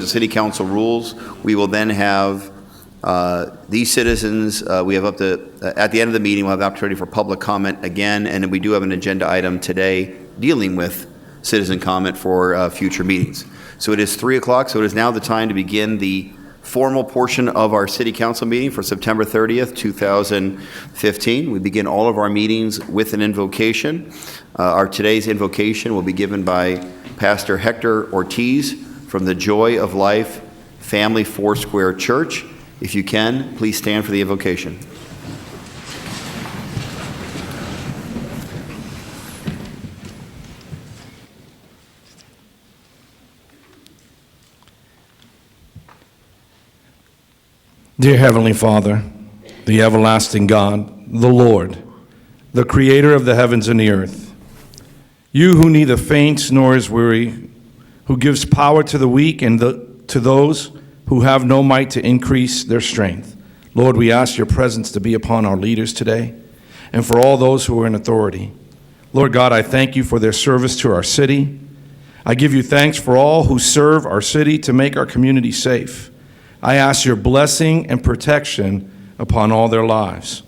the City Council rules. We will then have these citizens, we have up to, at the end of the meeting, we'll have the opportunity for public comment again, and we do have an agenda item today dealing with citizen comment for future meetings. So it is 3 o'clock, so it is now the time to begin the formal portion of our City Council meeting for September 30th, 2015. We begin all of our meetings with an invocation. Our today's invocation will be given by Pastor Hector Ortiz from the Joy of Life Family Foursquare Church. If you can, please stand for the invocation. Dear Heavenly Father, the everlasting God, the Lord, the creator of the heavens and the earth, you who neither faints nor is weary, who gives power to the weak and to those who have no might to increase their strength. Lord, we ask your presence to be upon our leaders today and for all those who are in authority. Lord God, I thank you for their service to our city. I give you thanks for all who serve our city to make our community safe. I ask your blessing and protection upon all their lives.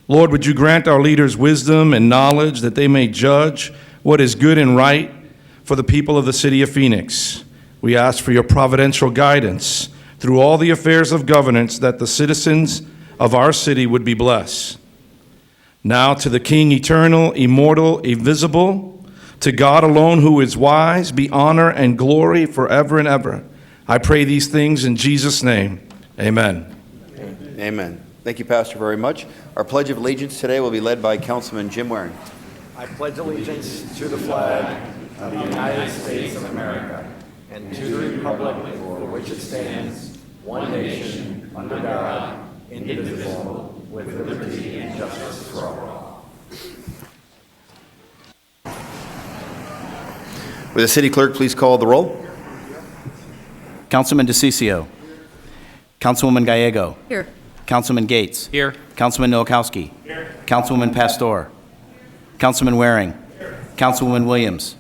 Lord, would you grant our leaders wisdom and knowledge that they may judge what is good and right for the people of the city of Phoenix. We ask for your providential guidance through all the affairs of governance, that the citizens of our city would be blessed. Now to the King, eternal, immortal, invisible, to God alone who is wise, be honor and glory forever and ever. I pray these things in Jesus' name. Amen. Amen. Thank you, Pastor, very much. Our Pledge of Allegiance today will be led by Councilman Jim Waring. I pledge allegiance to the flag of the United States of America and to the republic for which it stands, one nation, under God, indivisible, with liberty and justice for all. Will the city clerk please call the roll? Councilman DeCiccio. Councilwoman Gallego. Here. Councilman Gates. Here. Councilman Nowakowski. Here. Councilwoman Pastor. Councilman Waring. Here. Councilwoman Williams.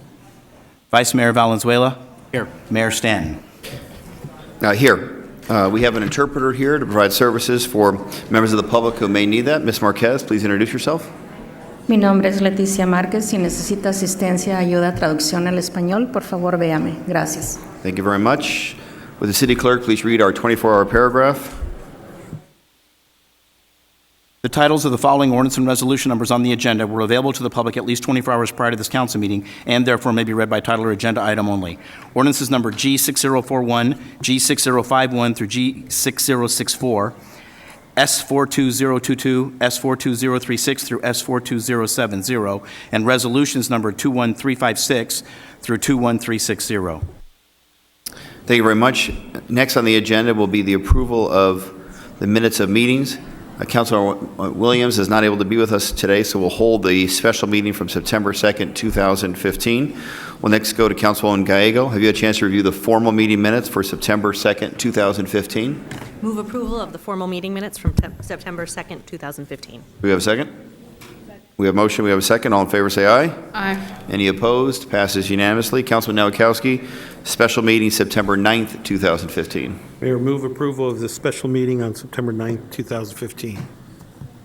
Vice Mayor Valenzuela. Here. Mayor Stanton. Here. We have an interpreter here to provide services for members of the public who may need that. Ms. Marquez, please introduce yourself. Mi nombre es Leticia Márquez. Si necesita asistencia, ayuda, traducción al español, por favor, véame. Gracias. Thank you very much. Will the city clerk please read our 24-hour paragraph? The titles of the following ordinance and resolution numbers on the agenda were available to the public at least 24 hours prior to this council meeting and therefore may be read by title or agenda item only. Ordinances number G6041, G6051 through G6064, S42022, S42036 through S42070, and resolutions number 21356 through 21360. Thank you very much. Next on the agenda will be the approval of the minutes of meetings. Councilor Williams is not able to be with us today, so we'll hold the special meeting from September 2nd, 2015. We'll next go to Councilwoman Gallego. Have you had a chance to review the formal meeting minutes for September 2nd, 2015? Move approval of the formal meeting minutes from September 2nd, 2015. Do we have a second? We have a motion. We have a second. All in favor say aye. Aye. Any opposed? Passes unanimously. Councilman Nowakowski, special meeting September 9th, 2015. Mayor, move approval of the special meeting on September 9th, 2015.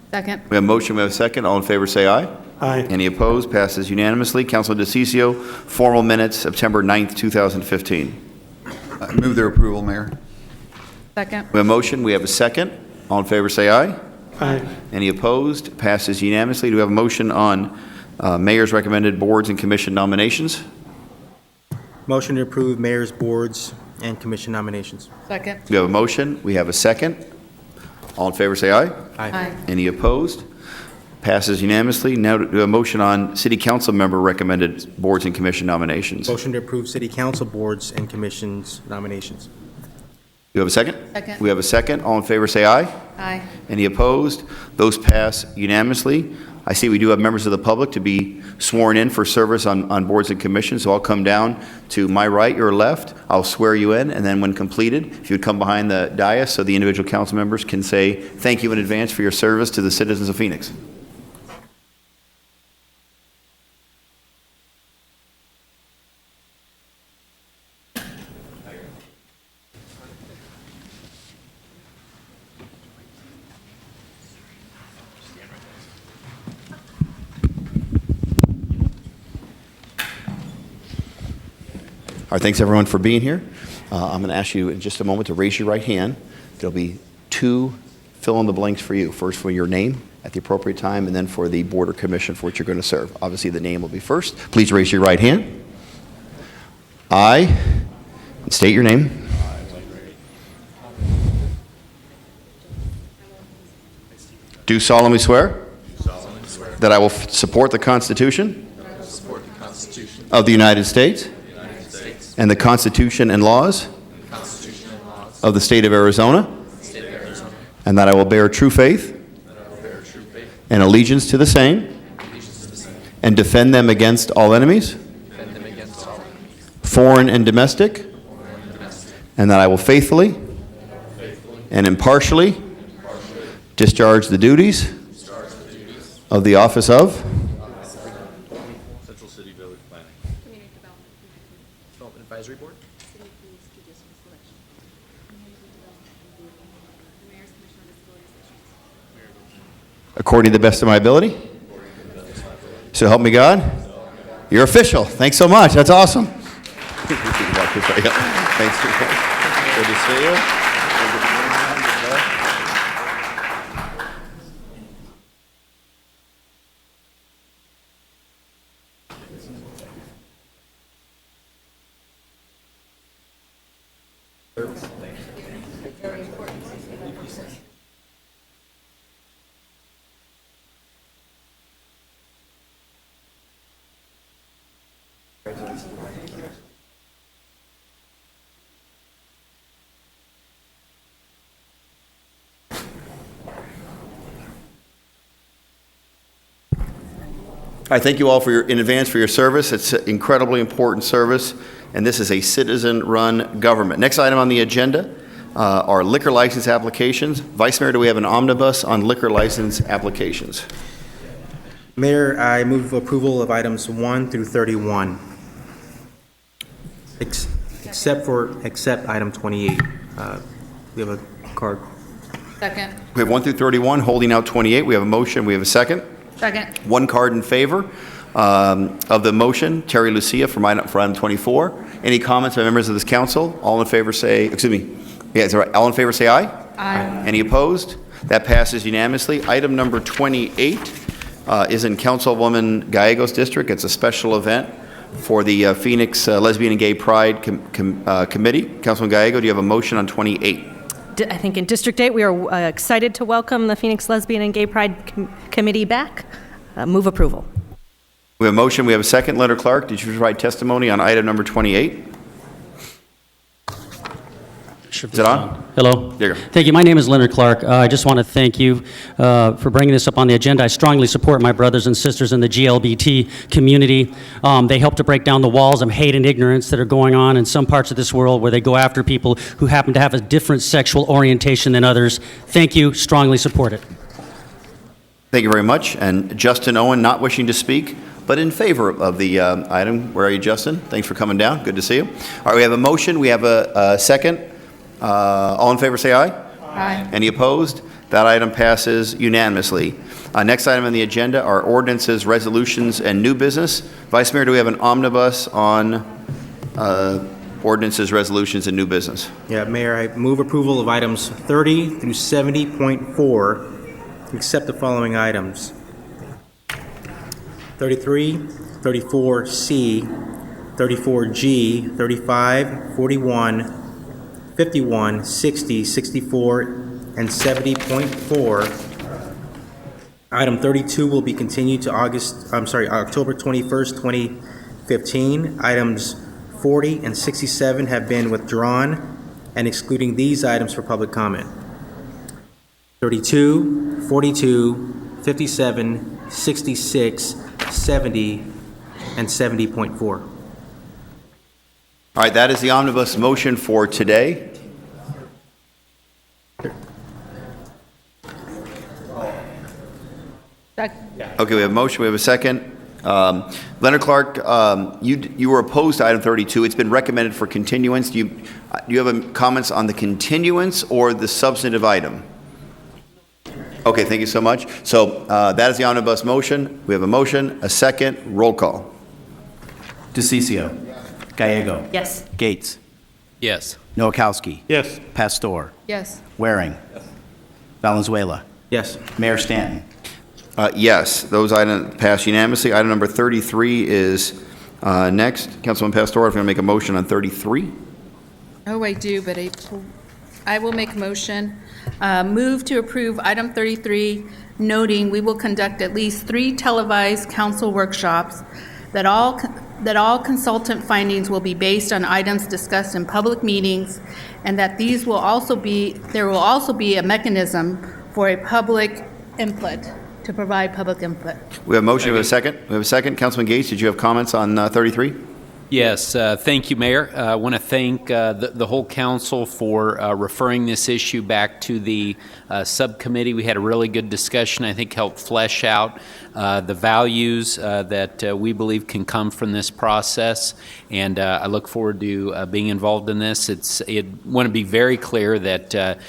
Second. We have a motion. We have a second. All in favor say aye. Aye. Any opposed? Passes unanimously. Councilman DeCiccio, formal minutes September 9th, 2015. Move their approval, Mayor. Second. We have a motion. We have a second. All in favor say aye. Aye. Any opposed? Passes unanimously. Do we have a motion on mayor's recommended boards and commission nominations? Motion to approve mayor's boards and commission nominations. Second. We have a motion. We have a second. All in favor say aye. Aye. Any opposed? Passes unanimously. Now do we have a motion on city council member recommended boards and commission nominations. Motion to approve city council boards and commissions nominations. Do you have a second? Second. We have a second. All in favor say aye. Aye. Any opposed? Those pass unanimously. I see we do have members of the public to be sworn in for service on boards and commissions, so I'll come down to my right, your left. I'll swear you in, and then when completed, if you would come behind the dais so the individual council members can say thank you in advance for your service to the citizens of Phoenix. right, thanks everyone for being here. I'm going to ask you in just a moment to raise your right hand. There'll be 2 fill in the blanks for you. First for your name at the appropriate time, and then for the board or commission for which you're going to serve. Obviously, the name will be first. Please raise your right hand. I, and state your name. Do solemnly swear that I will support the Constitution of the United States and the Constitution and laws of the state of Arizona, and that I will bear true faith and allegiance to the same and defend them against all enemies, foreign and domestic, and that I will faithfully and impartially discharge the duties of the office of Central City Village Planning. Development Advisory Board? according to the best of my ability. So help me God. You're official. Thanks so much. That's awesome. Thanks. Good to see you. I thank you all in advance for your service. It's an incredibly important service, and this is a citizen-run government. Next item on the agenda are liquor license applications. Vice Mayor, do we have an omnibus on liquor license applications? Mayor, I move approval of items 1 through 31, except item 28. We have a card. Second. We have 1 through 31, holding out 28. We have a motion. We have a second. Second. 1 card in favor of the motion. Terry Lucia for item 24. Any comments by members of this council? All in favor say, excuse me. Yeah, is that right? All in favor say aye. Aye. Any opposed? That passes unanimously. Item number 28 is in Councilwoman Gallegos' district. It's a special event for the Phoenix Lesbian and Gay Pride Committee. Councilwoman Gallego, do you have a motion on 28? I think in District 8, we are excited to welcome the Phoenix Lesbian and Gay Pride Committee back. Move approval. We have a motion. We have a second. Leonard Clark, did you provide testimony on item number 28? Is it on? Hello. There you go. Thank you. My name is Leonard Clark. I just want to thank you for bringing this up on the agenda. I strongly support my brothers and sisters in the GLBT community. They help to break down the walls of hate and ignorance that are going on in some parts of this world where they go after people who happen to have a different sexual orientation than others. Thank you. Strongly support it. Thank you very much. And Justin Owen, not wishing to speak, but in favor of the item. Where are you, Justin? Thanks for coming down. Good to see you. All right, we have a motion. We have a second. All in favor say aye. Aye. Any opposed? That item passes unanimously. Next item on the agenda are ordinances, resolutions, and new business. Vice Mayor, do we have an omnibus on ordinances, resolutions, and new business? Yeah, Mayor, I move approval of items 30 through 70.4, except the following items: 33, 34C, 34G, 35, 41, 51, 60, 64, and 70.4. Item 32 will be continued to October 21st, 2015. Items 40 and 67 have been withdrawn, and excluding these items for public comment. 32, 42, 57, 66, 70, and 70.4. All right, that is the omnibus motion for today. Okay, we have a motion, we have a second. Leonard Clark, you were opposed to item 32. It's been recommended for continuance. Do you have comments on the continuance or the substantive item? Okay, thank you so much. So that is the omnibus motion. We have a motion, a second, roll call. DeCiccio. Gallego. Yes. Gates. Yes. Noakowski. Yes. Pastor. Yes. Waring. Valenzuela. Yes. Mayor Stanton. Yes, those items pass unanimously. Item number 33 is next. Councilman Pastor, if you want to make a motion on 33. Oh, I do, but I will make a motion. Move to approve item 33, noting we will conduct at least 3 televised council workshops, that all consultant findings will be based on items discussed in public meetings, and that there will also be a mechanism for a public input, to provide public input. We have a motion, we have a second. We have a second. Councilman Gates, did you have comments on 33? Yes, thank you, Mayor. I want to thank the whole council for referring this issue back to the subcommittee. We had a really good discussion, I think helped flesh out the values that we believe can come from this process, and I look forward to being involved in this. I want to be very clear that,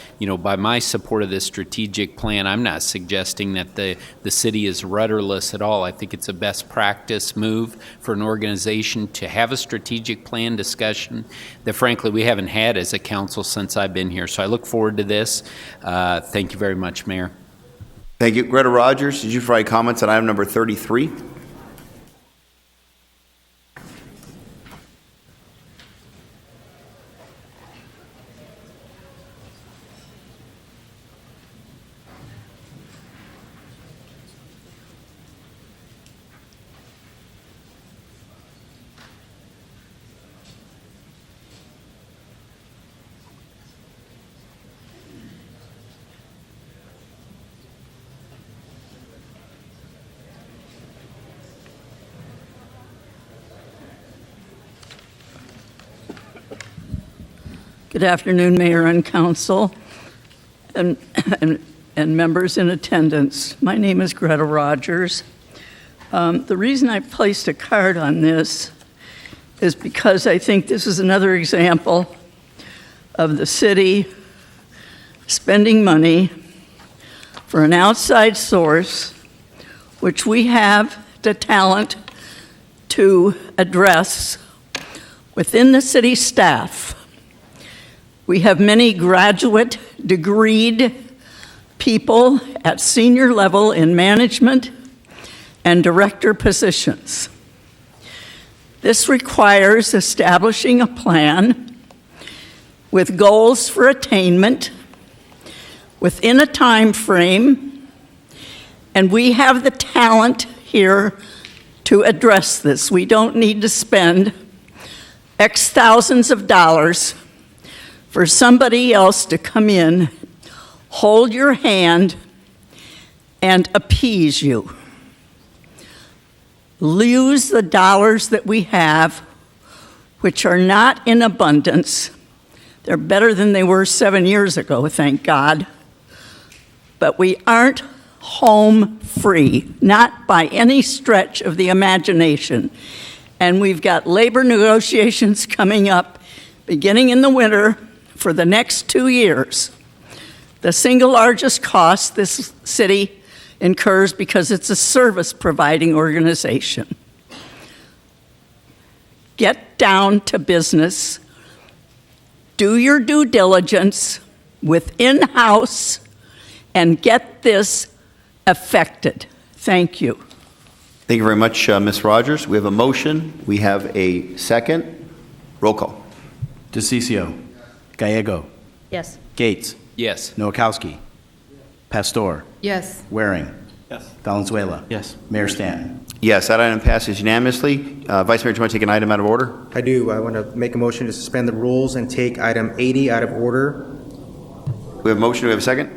by my support of this strategic plan, I'm not suggesting that the city is rudderless at all. I think it's a best practice move for an organization to have a strategic plan discussion that frankly we haven't had as a council since I've been here. So I look forward to this. Thank you very much, Mayor. Thank you. Greta Rogers, did you provide comments on item number 33? Good afternoon, Mayor and Council, and members in attendance. My name is Greta Rogers. The reason I placed a card on this is because I think this is another example of the city spending money for an outside source, which we have the talent to address within the city staff. We have many graduate, degreed people at senior level in management and director positions. This requires establishing a plan with goals for attainment within a time frame, and we have the talent here to address this. We don't need to spend X thousands of dollars for somebody else to come in, hold your hand, and appease you. Use the dollars that we have, which are not in abundance. They're better than they were 7 years ago, thank God. But we aren't home free, not by any stretch of the imagination. And we've got labor negotiations coming up beginning in the winter for the next 2 years. The single largest cost this city incurs because it's a service-providing organization. Get down to business. Do your due diligence within-house and get this affected. Thank you. Thank you very much, Ms. Rogers. We have a motion. We have a second. Roll call. DeCiccio. Gallego. Yes. Gates. Yes. Noakowski. Pastor. Yes. Waring. Yes. Valenzuela. Yes. Mayor Stanton. Yes, that item passes unanimously. Vice Mayor, do you want to take an item out of order? I do. I want to make a motion to suspend the rules and take item 80 out of order. We have a motion. Do we have a second?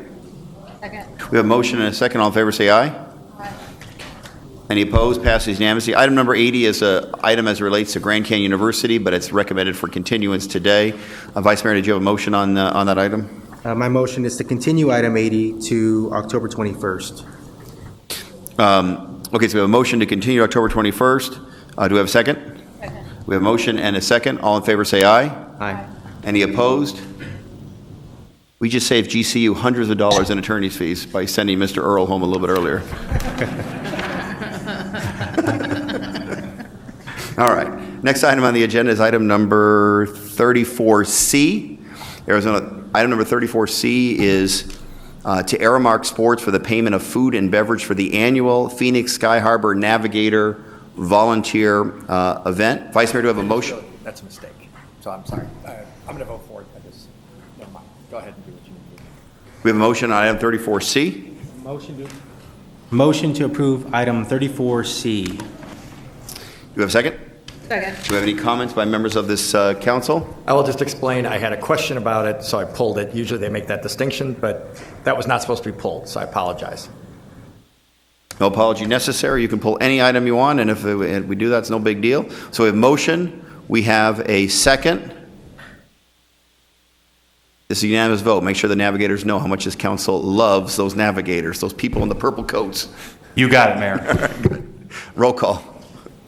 Second. We have a motion and a second. All in favor, say aye. Any opposed? Passes unanimously. Item number 80 is an item as it relates to Grand Canyon University, but it's recommended for continuance today. Vice Mayor, did you have a motion on that item? My motion is to continue item 80 to October 21st. Okay, so we have a motion to continue October 21st. Do we have a second? Second. We have a motion and a second. All in favor, say aye. Aye. Any opposed? We just saved GCU hundreds of dollars in attorney's fees by sending Mr. Earl home a little bit earlier. All right. Next item on the agenda is item number 34C. Item number 34C is to Aramark Sports for the payment of food and beverage for the annual Phoenix Sky Harbor Navigator Volunteer event. Vice Mayor, do I have a motion? That's a mistake. So I'm sorry. I'm going to vote for it. Never mind. Go ahead and do what you need to do. We have a motion on item 34C. Motion to approve item 34C. Do we have a second? Second. Do we have any comments by members of this council? I will just explain, I had a question about it, so I pulled it. Usually they make that distinction, but that was not supposed to be pulled, so I apologize. No apology necessary. You can pull any item you want, and if we do that, it's no big deal. So we have motion. We have a second. This is a unanimous vote. Make sure the navigators know how much this council loves those navigators, those people in the purple coats. You got it, Mayor. Roll call.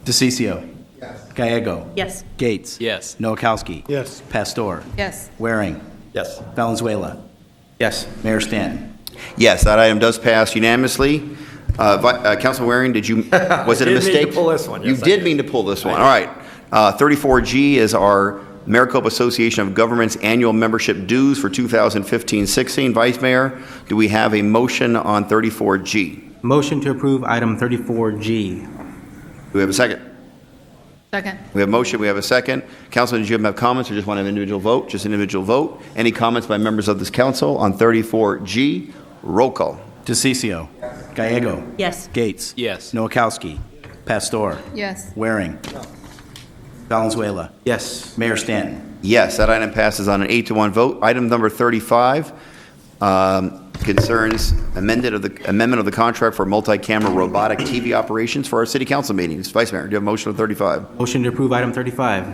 DeCiccio. Yes. Gallego. Yes. Gates. Yes. Noakowski. Yes. Pastor. Yes. Waring. Yes. Valenzuela. Yes. Mayor Stanton. Yes, that item does pass unanimously. Councilman Waring, was it a I did mean to mistake? pull this one. You Yes, I did did. mean to pull this one. All right. 34G is our Maricopa Association of Governments annual membership dues for 2015-16. Vice Mayor, do we have a motion on 34G? Motion to approve item 34G. Do we have a second? Second. We have a motion, we have a second. Councilman, did you have comments or just want an individual vote? Just an individual vote. Any comments by members of this council on 34G? Roll call. DeCiccio. Gallego. Yes. Gates. Yes. Noakowski. Pastor. Yes. Waring. Valenzuela. Yes. Mayor Stanton. Yes, that item passes on an 8-1 vote. Item number 35 concerns amendment of the contract for multi-camera robotic TV operations for our city council meetings. Vice Mayor, do you have a motion on 35? Motion to approve item 35. Do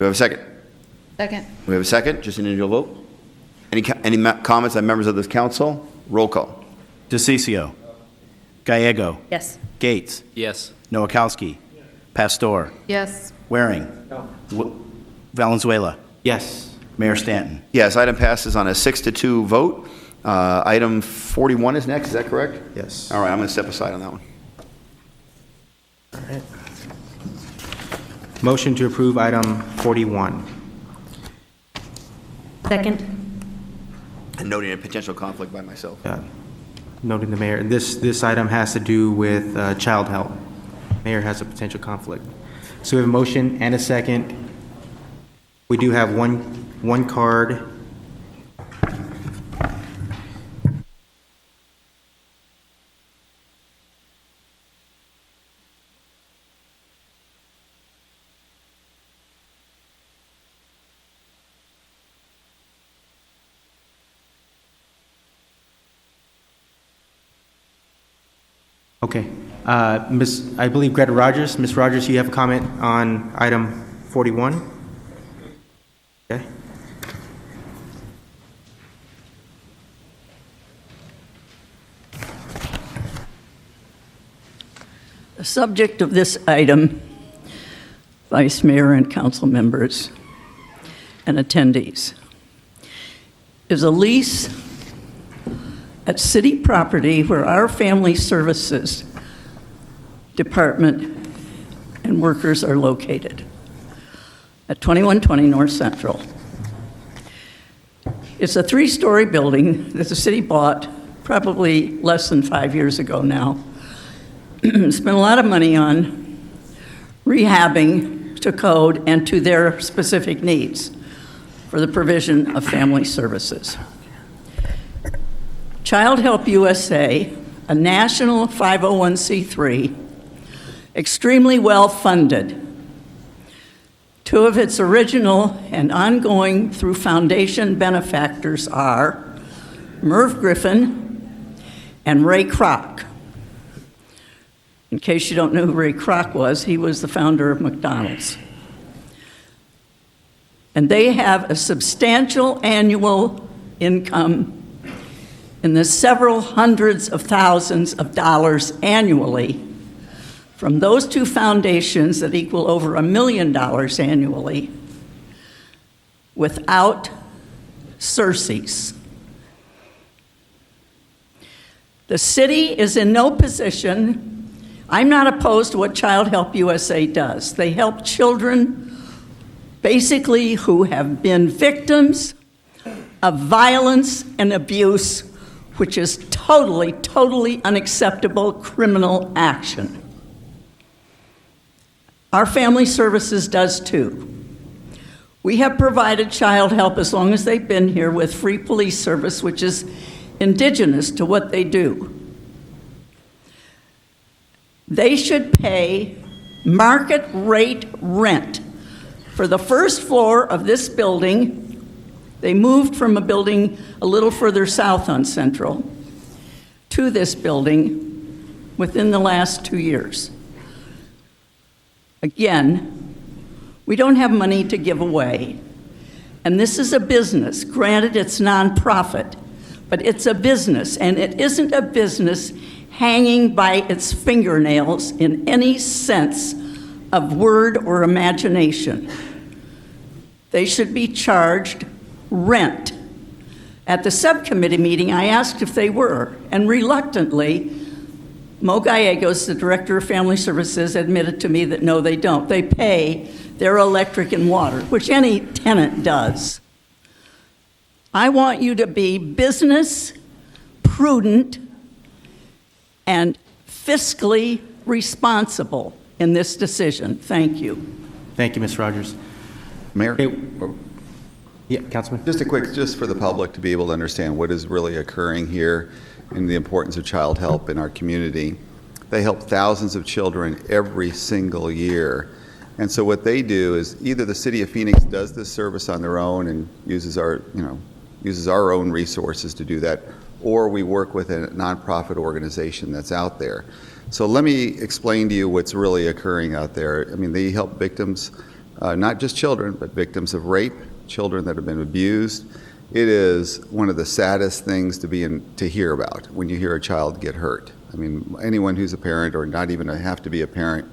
we have a second? Second. We have a second, just an individual vote. Any comments by members of this council? Roll call. DeCiccio. Gallego. Yes. Gates. Yes. Noakowski. Pastor. Yes. Waring. Valenzuela. Yes. Mayor Stanton. Yes, item passes on a 6-2 vote. Item 41 is next, is that correct? Yes. All right, I'm going to step aside on that one. Motion to approve item 41. Second. And noting a potential conflict by myself. Noting the mayor, this item has to do with child help. Mayor has a potential conflict. So we have a motion and a second. We do have one card. Okay. I believe Greta Rogers. Ms. Rogers, you have a comment on item 41? Okay. The subject of this item, Vice Mayor and council members and attendees, is a lease at city property where our family services department and workers are located at 2120 North Central. It's a 3-story building that the city bought probably less than 5 years ago now. Spent a lot of money on rehabbing to code and to their specific needs for the provision of family services. Child Help USA, a national 501c3, extremely well-funded. 2 of its original and ongoing through foundation benefactors are Merv Griffin and Ray Kroc. In case you don't know who Ray Kroc was, he was the founder of McDonald's. And they have a substantial annual income in the several hundreds of thousands of dollars annually from those 2 foundations that equal over $1 million annually without surcease. The city is in no position I'm not opposed to what Child Help USA does. They help children basically who have been victims of violence and abuse, which is totally, totally unacceptable criminal action. Our family services does too. We have provided child help as long as they've been here with free police service, which is indigenous to what they do. They should pay market rate rent. For the first floor of this building, they moved from a building a little further south on Central to this building within the last 2 years. Again, we don't have money to give away. And this is a business. Granted, it's nonprofit, but it's a business, and it isn't a business hanging by its fingernails in any sense of word or imagination. They should be charged rent. At the subcommittee meeting, I asked if they were, and reluctantly, Mo Gallegos, the Director of Family Services, admitted to me that no, they don't. They pay their electric and water, which any tenant does. I want you to be business, prudent, and fiscally responsible in this decision. Thank you. Thank you, Ms. Rogers. Mayor? Okay. Yeah, Councilman. Just for the public to be able to understand what is really occurring here and the importance of child help in our community. They help thousands of children every single year. And so what they do is either the City of Phoenix does this service on their own and uses our own resources to do that, or we work with a nonprofit organization that's out there. So let me explain to you what's really occurring out there. I mean, they help victims, not just children, but victims of rape, children that have been abused. It is one of the saddest things to hear about when you hear a child get hurt. I mean, anyone who's a parent or not even have to be a parent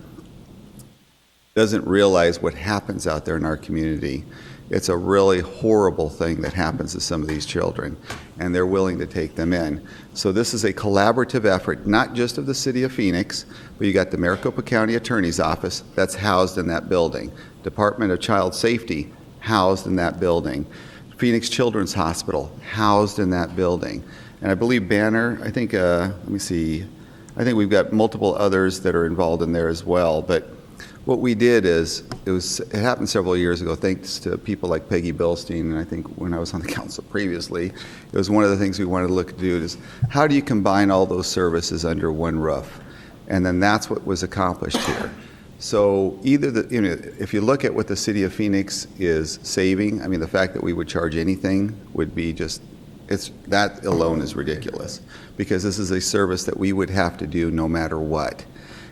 doesn't realize what happens out there in our community. It's a really horrible thing that happens to some of these children, and they're willing to take them in. So this is a collaborative effort, not just of the City of Phoenix, but you got the Maricopa County Attorney's Office that's housed in that building, Department of Child Safety housed in that building, Phoenix Children's Hospital housed in that building, and I believe Banner, I think, let me see, I think we've got multiple others that are involved in there as well, but what we did is, it happened several years ago, thanks to people like Peggy Bilstein, and I think when I was on the council previously, it was one of the things we wanted to look to do is, how do you combine all those services under one roof? And then that's what was accomplished here. So either if you look at what the City of Phoenix is saving, I mean, the fact that we would charge anything would be just, that alone is ridiculous, because this is a service that we would have to do no matter what.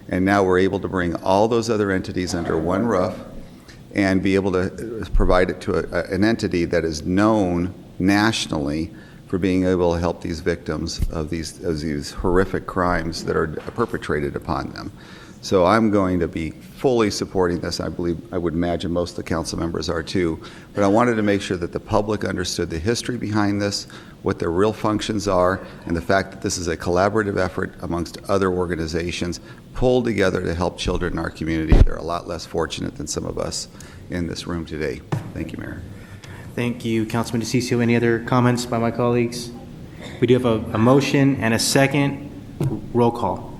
And now we're able to bring all those other entities under one roof and be able to provide it to an entity that is known nationally for being able to help these victims of these horrific crimes that are perpetrated upon them. So I'm going to be fully supporting this. I would imagine most of the council members are too. But I wanted to make sure that the public understood the history behind this, what their real functions are, and the fact that this is a collaborative effort amongst other organizations pulled together to help children in our community. They're a lot less fortunate than some of us in this room today. Thank you, Mayor. Thank you, Councilman DeCiccio. Any other comments by my colleagues? We do have a motion and a second. Roll call.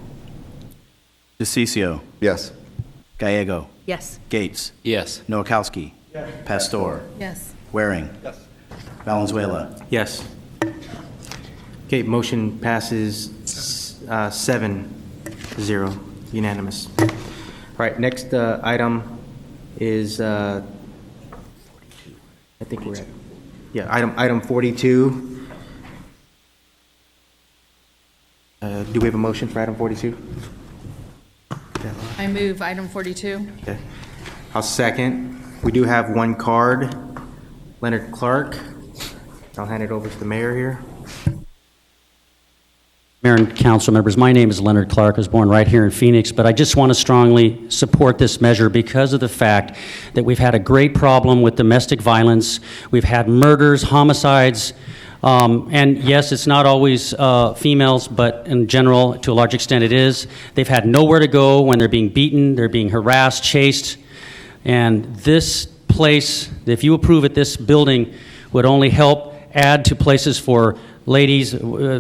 DeCiccio. Yes. Gallego. Yes. Gates. Yes. Nowakowski. Pastor. Yes. Waring. Yes. Valenzuela. Yes. Okay, motion passes 7-0, unanimous. All right, next item is, I think we're at, item 42. Do we have a motion for item 42? I move item 42. Okay. I'll second. We do have one card. Leonard Clark. I'll hand it over to the mayor here. Mayor and council members, my name is Leonard Clark. I was born right here in Phoenix, but I just want to strongly support this measure because of the fact that we've had a great problem with domestic violence. We've had murders, homicides, And yes, it's not always females, but in general, to a large extent, it is. They've had nowhere to go when they're being beaten, they're being harassed, chased. And this place, if you approve it, this building would only help add to places for ladies,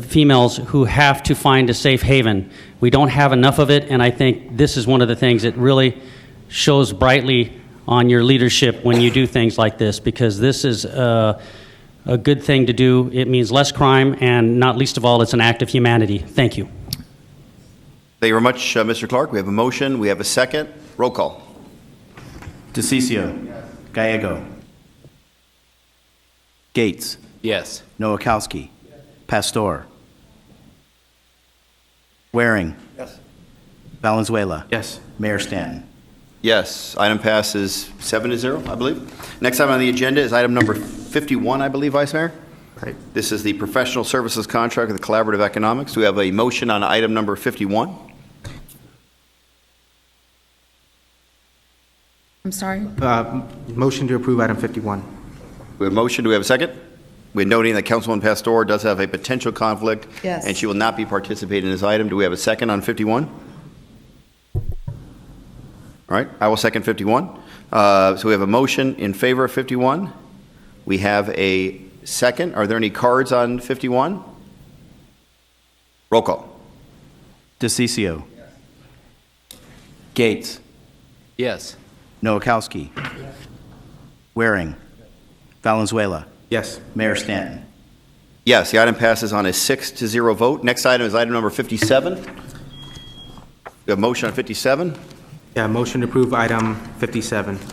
females who have to find a safe haven. We don't have enough of it, and I think this is one of the things that really shows brightly on your leadership when you do things like this, because this is a good thing to do. It means less crime, and not least of all, it's an act of humanity. Thank you. Thank you very much, Mr. Clark. We have a motion. We have a second. Roll call. DeCiccio. Gallego. Gates. Yes. Nowakowski. Pastor. Waring. Yes. Valenzuela. Yes. Mayor Stanton. Yes, item passes 7-0, I believe. Next item on the agenda is item number 51, I believe, Vice Mayor. Right. This is the professional services contract with Collaborative Economics. Do we have a motion on item number 51? I'm sorry. Motion to approve item 51. We have a motion. Do we have a second? We're noting that Councilwoman Pastor does have a potential conflict. Yes. And she will not be participating in this item. Do we have a second on 51? All right, I will second 51. So we have a motion in favor of 51. We have a second. Are there any cards on 51? Roll call. DeCiccio. Gates. Yes. Nowakowski. Waring. Valenzuela. Yes. Mayor Stanton. Yes, the item passes on a 6-0 vote. Next item is item number 57. We have a motion on 57. Yeah, motion to approve item 57. Do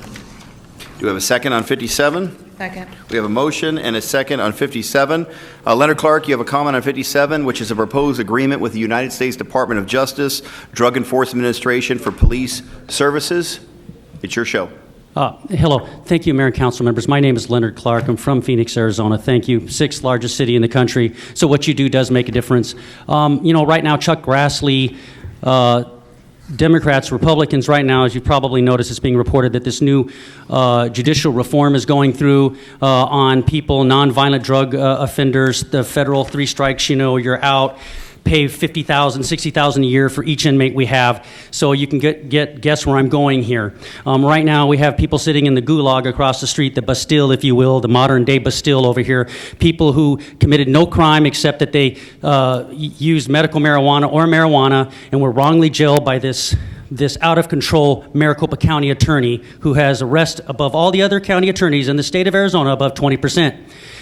we have a second on 57? Second. We have a motion and a second on 57. Leonard Clark, you have a comment on 57, which is a proposed agreement with the United States Department of Justice, Drug Enforcement Administration for police services. It's your show. Hello. Thank you, Mayor and council members. My name is Leonard Clark. I'm from Phoenix, Arizona. Thank you. 6th largest city in the country. So what you do does make a difference. Right now, Chuck Grassley, Democrats, Republicans right now, as you've probably noticed, it's being reported that this new judicial reform is going through on people, nonviolent drug offenders, the federal 3 strikes, you're out, pay $50,000, $60,000 a year for each inmate we have. So you can guess where I'm going here. Right now, we have people sitting in the gulag across the street, the Bastille, if you will, the modern-day Bastille over here. People who committed no crime except that they used medical marijuana and were wrongly jailed by this out-of-control Maricopa County attorney who has arrest above all the other county attorneys in the state of Arizona above 20%.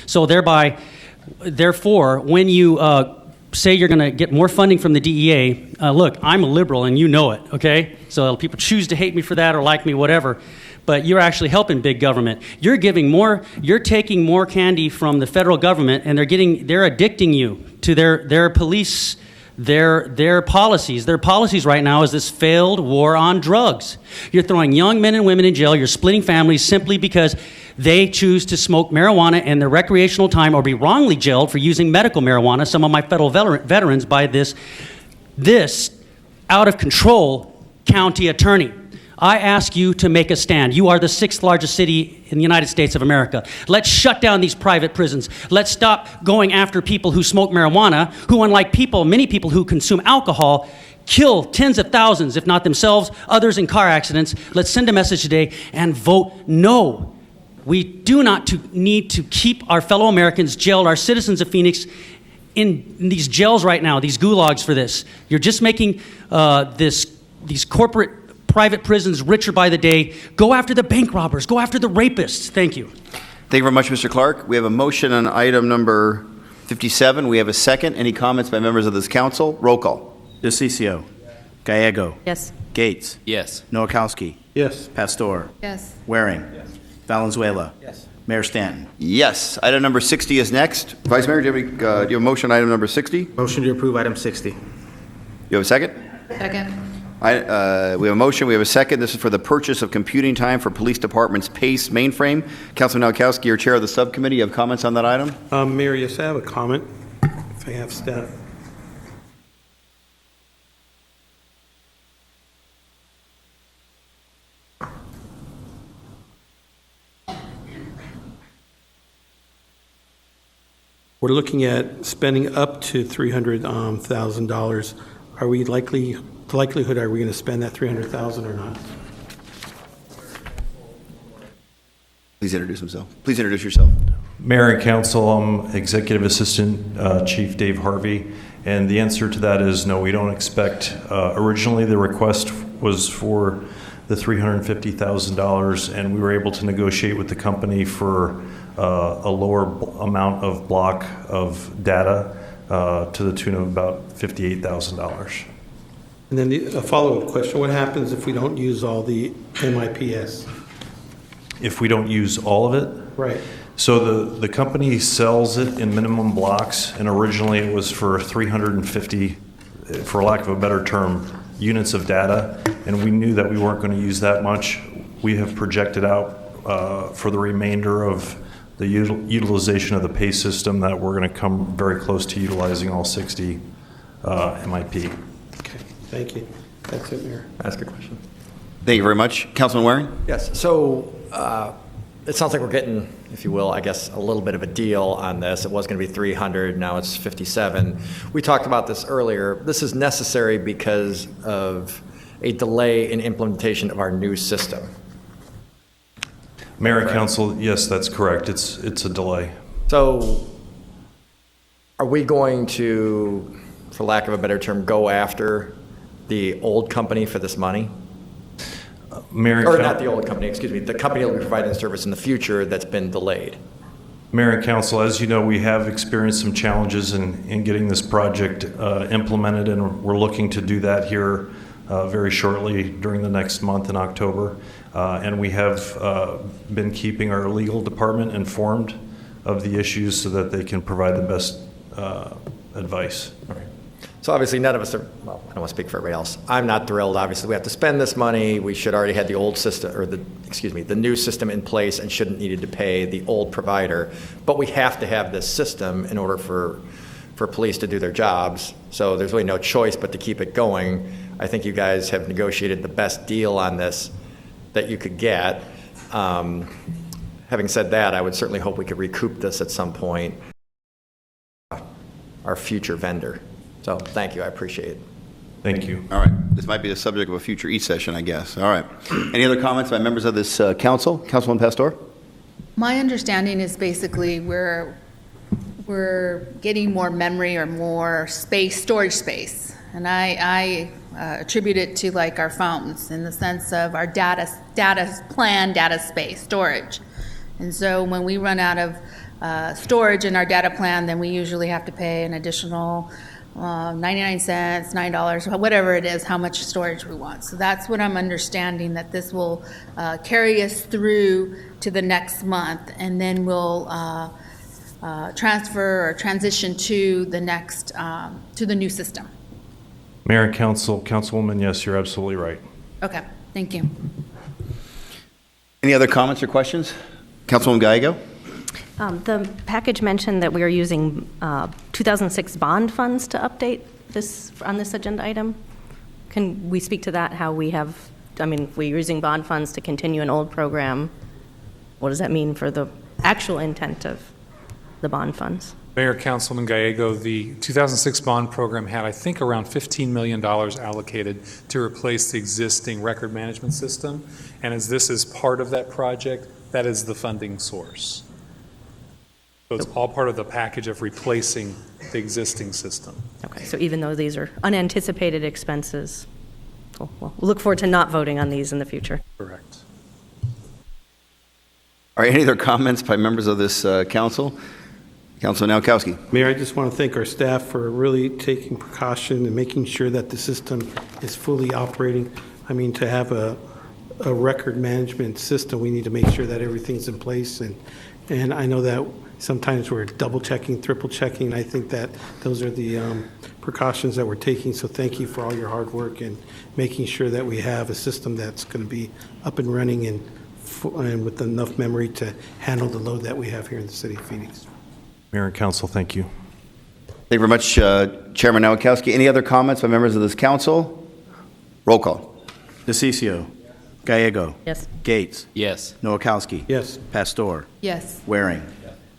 So therefore, when you say you're going to get more funding from the DEA, look, I'm a liberal and you know it, okay? So people choose to hate me for that or like me, whatever. But you're actually helping big government. You're taking more candy from the federal government and they're addicting you to their police, their policies. Their policies right now is this failed war on drugs. You're throwing young men and women in jail. You're splitting families simply because they choose to smoke marijuana in their recreational time or be wrongly jailed for using medical marijuana, some of my federal veterans, by this out-of-control county attorney. I ask you to make a stand. You are the 6th largest city in the United States of America. Let's shut down these private prisons. Let's stop going after people who smoke marijuana, who, unlike many people who consume alcohol, kill tens of thousands, if not themselves, others in car accidents. Let's send a message today and vote no. We do not need to keep our fellow Americans jailed, our citizens of Phoenix, in these jails right now, these gulags for this. You're just making these corporate private prisons richer by the day. Go after the bank robbers. Go after the rapists. Thank you. Thank you very much, Mr. Clark. We have a motion on item number 57. We have a second. Any comments by members of this council? Roll call. DeCiccio. Gallego. Yes. Gates. Yes. Nowakowski. Yes. Pastor. Yes. Waring. Valenzuela. Yes. Mayor Stanton. Yes. Item number 60 is next. Vice Mayor, do you have a motion on item number 60? Motion to approve item 60. You have a second? Second. We have a motion. We have a second. This is for the purchase of computing time for Police Department's PACE mainframe. Councilman Nowakowski, you're chair of the subcommittee. You have comments on that item? Mayor, yes, I have a comment, if I have staff. we're looking at spending up to $300,000. Are we the likelihood, are we going to spend that $300,000 or not? Please introduce himself. Please introduce yourself. Mayor and Council, I'm Executive Assistant Chief Dave Harvey, and the answer to that is no, we don't expect. Originally, the request was for the $350,000, and we were able to negotiate with the company for a lower amount of block of data to the tune of about $58,000. And then a follow-up question, what happens if we don't use all the MIPS? If we don't use all of it? Right. So the company sells it in minimum blocks, and originally it was for 350, for lack of a better term, units of data, and we knew that we weren't going to use that much. We have projected out for the remainder of the utilization of the pay system that we're going to come very close to utilizing all 60 MIP. Okay, thank you. That's it, Mayor. Ask a question. Thank you very much. Councilman Waring? Yes, so it sounds like we're getting, if you will, I guess, a little bit of a deal on this. It was going to be 300, now it's 57. We talked about this earlier. This is necessary because of a delay in implementation of our new system. Mayor and Council, yes, that's correct. It's a delay. So are we going to, for lack of a better term, go after the old company for this money? Mayor Or not the old company, excuse me, the company that will be providing the service in the future that's been delayed. Mayor and Council, as you know, we have experienced some challenges in getting this project implemented, and we're looking to do that here very shortly during the next month in October. And we have been keeping our legal department informed of the issues so that they can provide the best advice. Okay. So obviously none of us are, well, I don't want to speak for everybody else. I'm not thrilled. Obviously, we have to spend this money. We should already had the old system, or the new system in place and shouldn't needed to pay the old provider. But we have to have this system in order for police to do their jobs. So there's really no choice but to keep it going. I think you guys have negotiated the best deal on this that you could get. Having said that, I would certainly hope we could recoup this at some point. Our future vendor. So thank you, I appreciate it. Thank you. All right. This might be the subject of a future session, I guess. All right. Any other comments by members of this council? Councilman Pastor? My understanding is basically we're getting more memory or more space, storage space. And I attribute it to like our phones in the sense of our data plan, data space, storage. And so when we run out of storage in our data plan, then we usually have to pay an additional 99 cents, $9, whatever it is, how much storage we want. So that's what I'm understanding, that this will carry us through to the next month, and then we'll transfer or transition to the next, to the new system. Mayor and Council, Councilwoman, yes, you're absolutely right. Okay, thank you. Any other comments or questions? Councilwoman Gallego? The package mentioned that we are using 2006 bond funds to update this, on this agenda item. Can we speak to that, how we have, I mean, if we're using bond funds to continue an old program, what does that mean for the actual intent of the bond funds? Mayor, Councilman Gallego, the 2006 bond program had, I think, around $15 million allocated to replace the existing record management system. And as this is part of that project, that is the funding source. So it's all part of the package of replacing the existing system. Okay, so even though these are unanticipated expenses, we'll look forward to not voting on these in the future. Correct. All right, any other comments by members of this council? Councilman Nowakowski. Mayor, I just want to thank our staff for really taking precaution and making sure that the system is fully operating. I mean, to have a record management system, we need to make sure that everything's in place. And I know that sometimes we're double checking, triple checking. I think that those are the precautions that we're taking. So thank you for all your hard work and making sure that we have a system that's going to be up and running and with enough memory to handle the load that we have here in the city of Phoenix. Mayor and Council, thank you. Thank you very much, Chairman Nowakowski. Any other comments by members of this council? Roll call. DeCiccio. Gallego. Yes. Gates. Yes. Nowakowski. Yes. Pastor. Yes. Waring.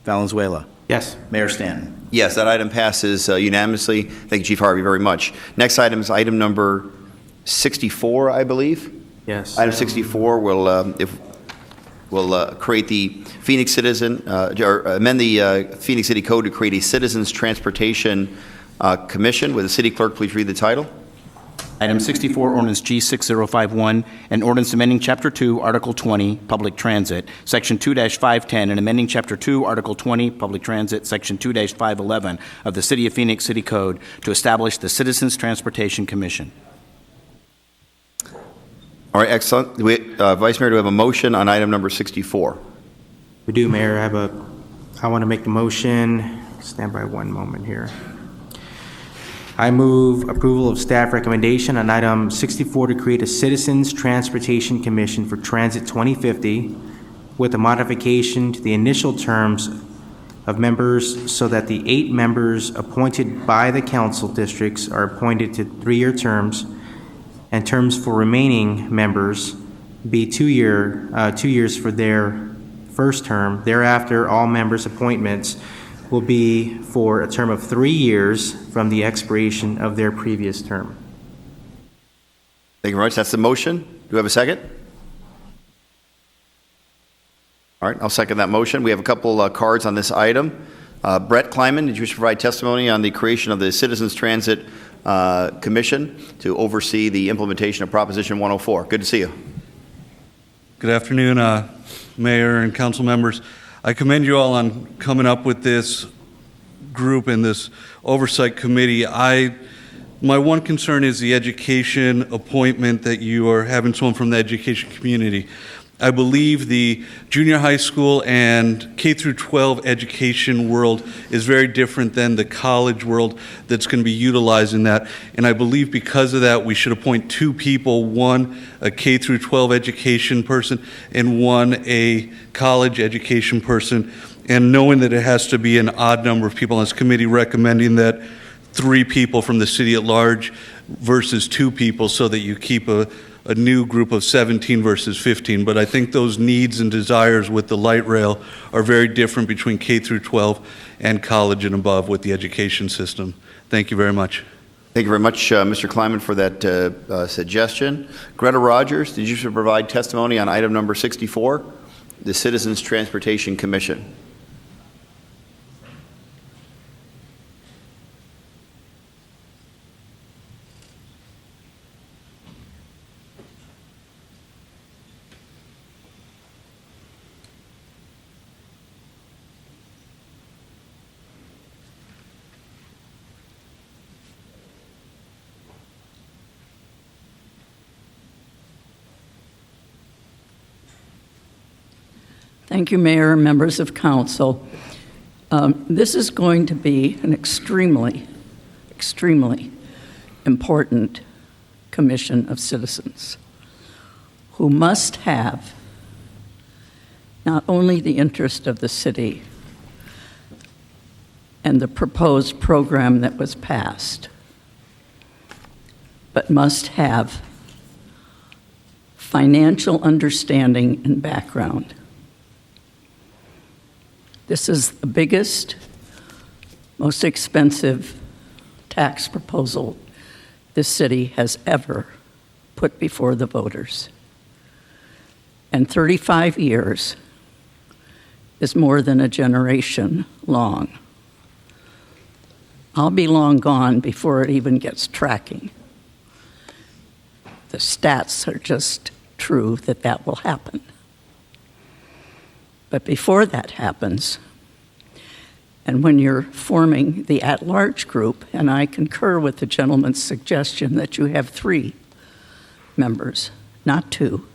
Valenzuela. Yes. Mayor Stanton. Yes, that item passes unanimously. Thank you, Chief Harvey, very much. Next item is item number 64, I believe. Yes. Item 64 will create the Phoenix Citizen, or amend the Phoenix City Code to create a Citizens Transportation Commission. Will the city clerk please read the title? Item 64, ordinance G6051, an ordinance amending Chapter 2, Article 20, Public Transit, Section 2-510, and amending Chapter 2, Article 20, Public Transit, Section 2-511 of the City of Phoenix City Code to establish the Citizens Transportation Commission. All right, excellent. Vice Mayor, do we have a motion on item number 64? We do, Mayor. I want to make the motion. Stand by one moment here. I move approval of staff recommendation on item 64 to create a Citizens Transportation Commission for Transit 2050 with a modification to the initial terms of members so that the 8 members appointed by the council districts are appointed to 3-year terms and terms for remaining members be 2 years for their first term. Thereafter, all members' appointments will be for a term of 3 years from the expiration of their previous term. Thank you very much. That's the motion. Do we have a second? All right, I'll second that motion. We have a couple cards on this item. Brett Kleiman, did you wish to provide testimony on the creation of the Citizens Transit Commission to oversee the implementation of Proposition 104? Good to see you. Good afternoon, Mayor and council members. I commend you all on coming up with this group and this oversight committee. My one concern is the education appointment that you are having someone from the education community. I believe the junior high school and K through 12 education world is very different than the college world that's going to be utilizing that. And I believe because of that, we should appoint 2 people, one a K through 12 education person and one a college education person. And knowing that it has to be an odd number of people on this committee, recommending that 3 people from the city at large versus 2 people so that you keep a new group of 17 versus 15, but I think those needs and desires with the light rail are very different between K through 12 and college and above with the education system. Thank you very much. Thank you very much, Mr. Kleiman, for that suggestion. Greta Rogers, did you provide testimony on item number 64, the Citizens Transportation Commission? Thank you, Mayor and members of council. This is going to be an extremely important commission of citizens who must have not only the interest of the city and the proposed program that was passed, but must have financial understanding and background. This is the biggest, most expensive tax proposal this city has ever put before the voters. And 35 years is more than a generation long. I'll be long gone before it even gets tracking. The stats are just true that will happen. But before that happens, and when you're forming the at-large group, and I concur with the gentleman's suggestion that you have 3 members, not 2,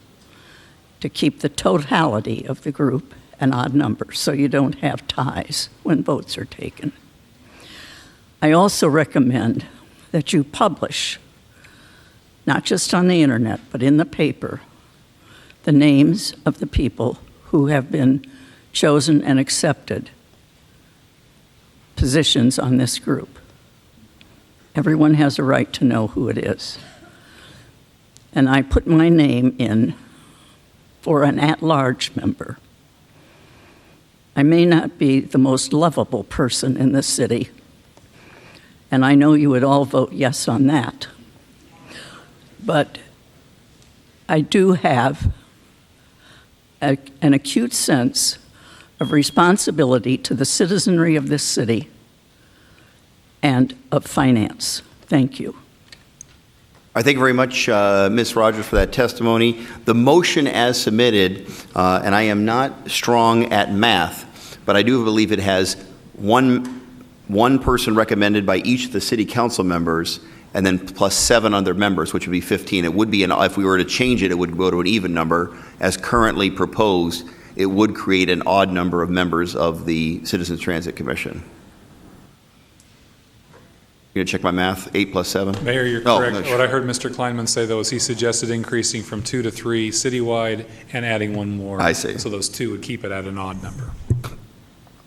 to keep the totality of the group an odd number so you don't have ties when votes are taken. I also recommend that you publish, not just on the internet, but in the paper, the names of the people who have been chosen and accepted positions on this group. Everyone has a right to know who it is. And I put my name in for an at-large member. I may not be the most lovable person in this city, and I know you would all vote yes on that. But I do have an acute sense of responsibility to the citizenry of this city and of finance. Thank you. I thank you very much, Ms. Rogers, for that testimony. The motion as submitted, and I am not strong at math, but I do believe it has one person recommended by each of the city council members, and then plus 7 other members, which would be 15. It would be, if we were to change it, it would go to an even number. As currently proposed, it would create an odd number of members of the Citizens Transit Commission. You gonna check my math? 8 plus 7? Mayor, you're Oh, correct. no, What I heard Mr. Kleinman say, though, is he suggested increasing from 2 to 3 citywide and adding 1 more. I see. So those 2 would keep it at an odd number.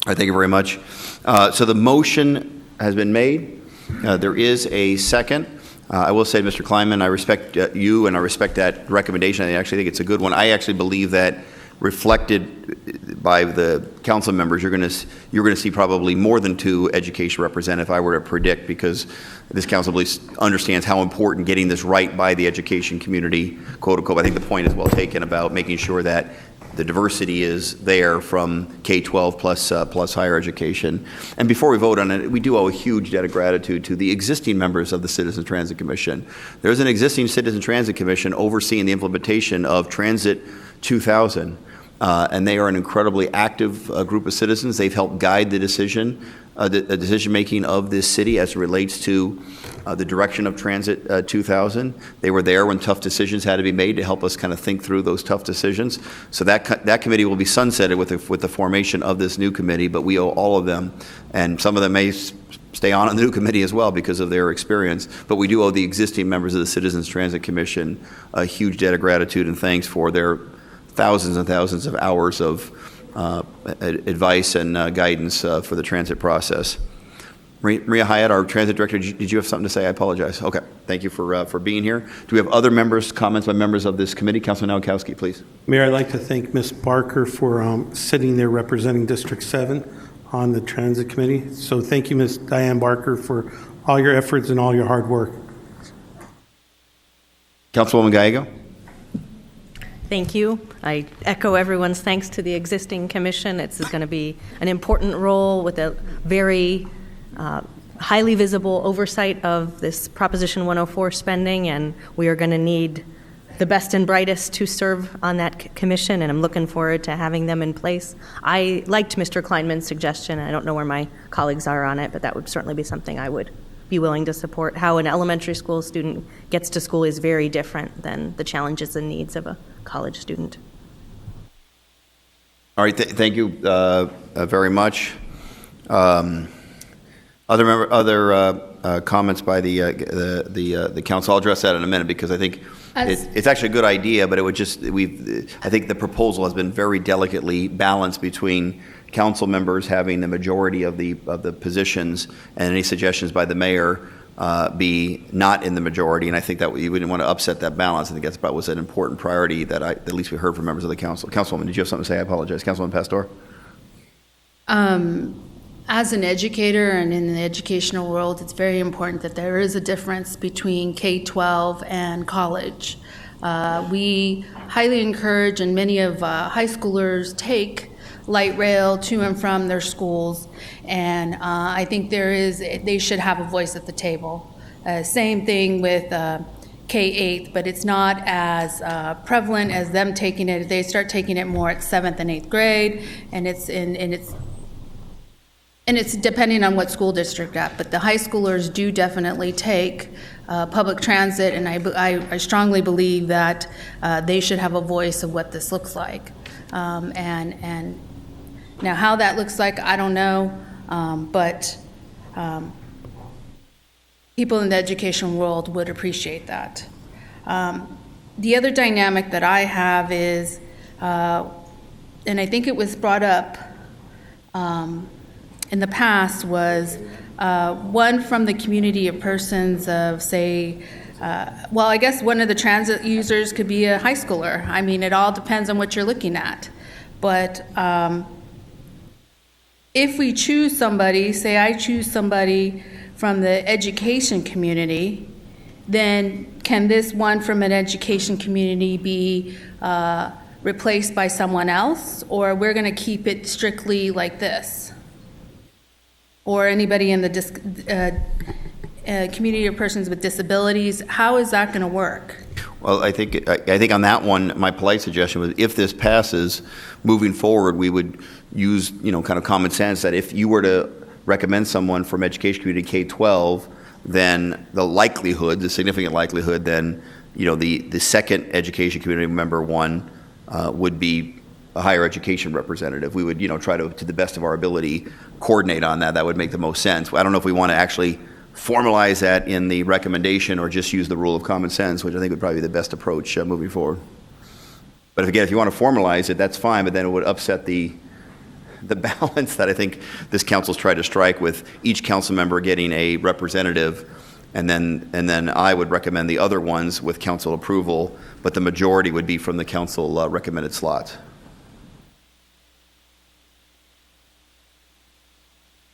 I thank you very much. So the motion has been made. There is a second. I will say, Mr. Kleinman, I respect you and I respect that recommendation. I actually think it's a good one. I actually believe that reflected by the council members, you're going to see probably more than 2 education representatives, if I were to predict, because this council understands how important getting this right by the education community, quote unquote. I think the point is well taken about making sure that the diversity is there from K-12 plus higher education. And before we vote on it, we do owe a huge debt of gratitude to the existing members of the Citizen Transit Commission. There's an existing Citizen Transit Commission overseeing the implementation of Transit 2000. And they are an incredibly active group of citizens. They've helped guide the decision-making of this city as it relates to the direction of Transit 2000. They were there when tough decisions had to be made to help us kind of think through those tough decisions. So that committee will be sunsetted with the formation of this new committee, but we owe all of them, and some of them may stay on the new committee as well because of their experience. But we do owe the existing members of the Citizens Transit Commission a huge debt of gratitude and thanks for their thousands and thousands of hours of advice and guidance for the transit process. Maria Hyatt, our transit director, did you have something to say? I apologize. Okay, thank you for being here. Do we have other comments by members of this committee? Councilman Nowakowski, please. Mayor, I'd like to thank Ms. Barker for sitting there representing District 7 on the Transit Committee. So thank you, Ms. Diane Barker, for all your efforts and all your hard work. Councilwoman Gallego. Thank you. I echo everyone's thanks to the existing commission. It's going to be an important role with a very highly visible oversight of this Proposition 104 spending, and we are going to need the best and brightest to serve on that commission, and I'm looking forward to having them in place. I liked Mr. Kleinman's suggestion. I don't know where my colleagues are on it, but that would certainly be something I would be willing to support. How an elementary school student gets to school is very different than the challenges and needs of a college student. All right, thank you very much. Other comments by the council? I'll address that in a minute because I think it's actually a good idea, but it would I think the proposal has been very delicately balanced between council members having the majority of the positions and any suggestions by the mayor be not in the majority, and I think that we wouldn't want to upset that balance. I think that was an important priority that at least we heard from members of the council. Councilwoman, did you have something to say? I apologize. Councilwoman Pastor? As an educator and in the educational world, it's very important that there is a difference between K-12 and college. We highly encourage, and many of high schoolers take light rail to and from their schools, and I think they should have a voice at the table. Same thing with K-8, but it's not as prevalent as them taking it. They start taking it more at 7th and 8th grade, and it's depending on what school district at, but the high schoolers do definitely take public transit, and I strongly believe that they should have a voice of what this looks like. And now how that looks like, I don't know, but people in the education world would appreciate that. The other dynamic that I have is, and I think it was brought up in the past, was one from the community of persons of, say, well, I guess one of the transit users could be a high schooler. I mean, it all depends on what you're looking at. But if we choose somebody, say I choose somebody from the education community, then can this one from an education community be replaced by someone else? Or we're going to keep it strictly like this? Or anybody in the community of persons with disabilities, how is that going to work? Well, I think on that one, my polite suggestion was if this passes, moving forward, we would use, kind of common sense that if you were to recommend someone from education community K-12, then the significant likelihood, then, the second education community member one would be a higher education representative. We would, try to the best of our ability, coordinate on that. That would make the most sense. I don't know if we want to actually formalize that in the recommendation or just use the rule of common sense, which I think would probably be the best approach moving forward. But if you want to formalize it, that's fine, but then it would upset the balance that I think this council's tried to strike with each council member getting a representative, and then I would recommend the other ones with council approval, but the majority would be from the council recommended slots.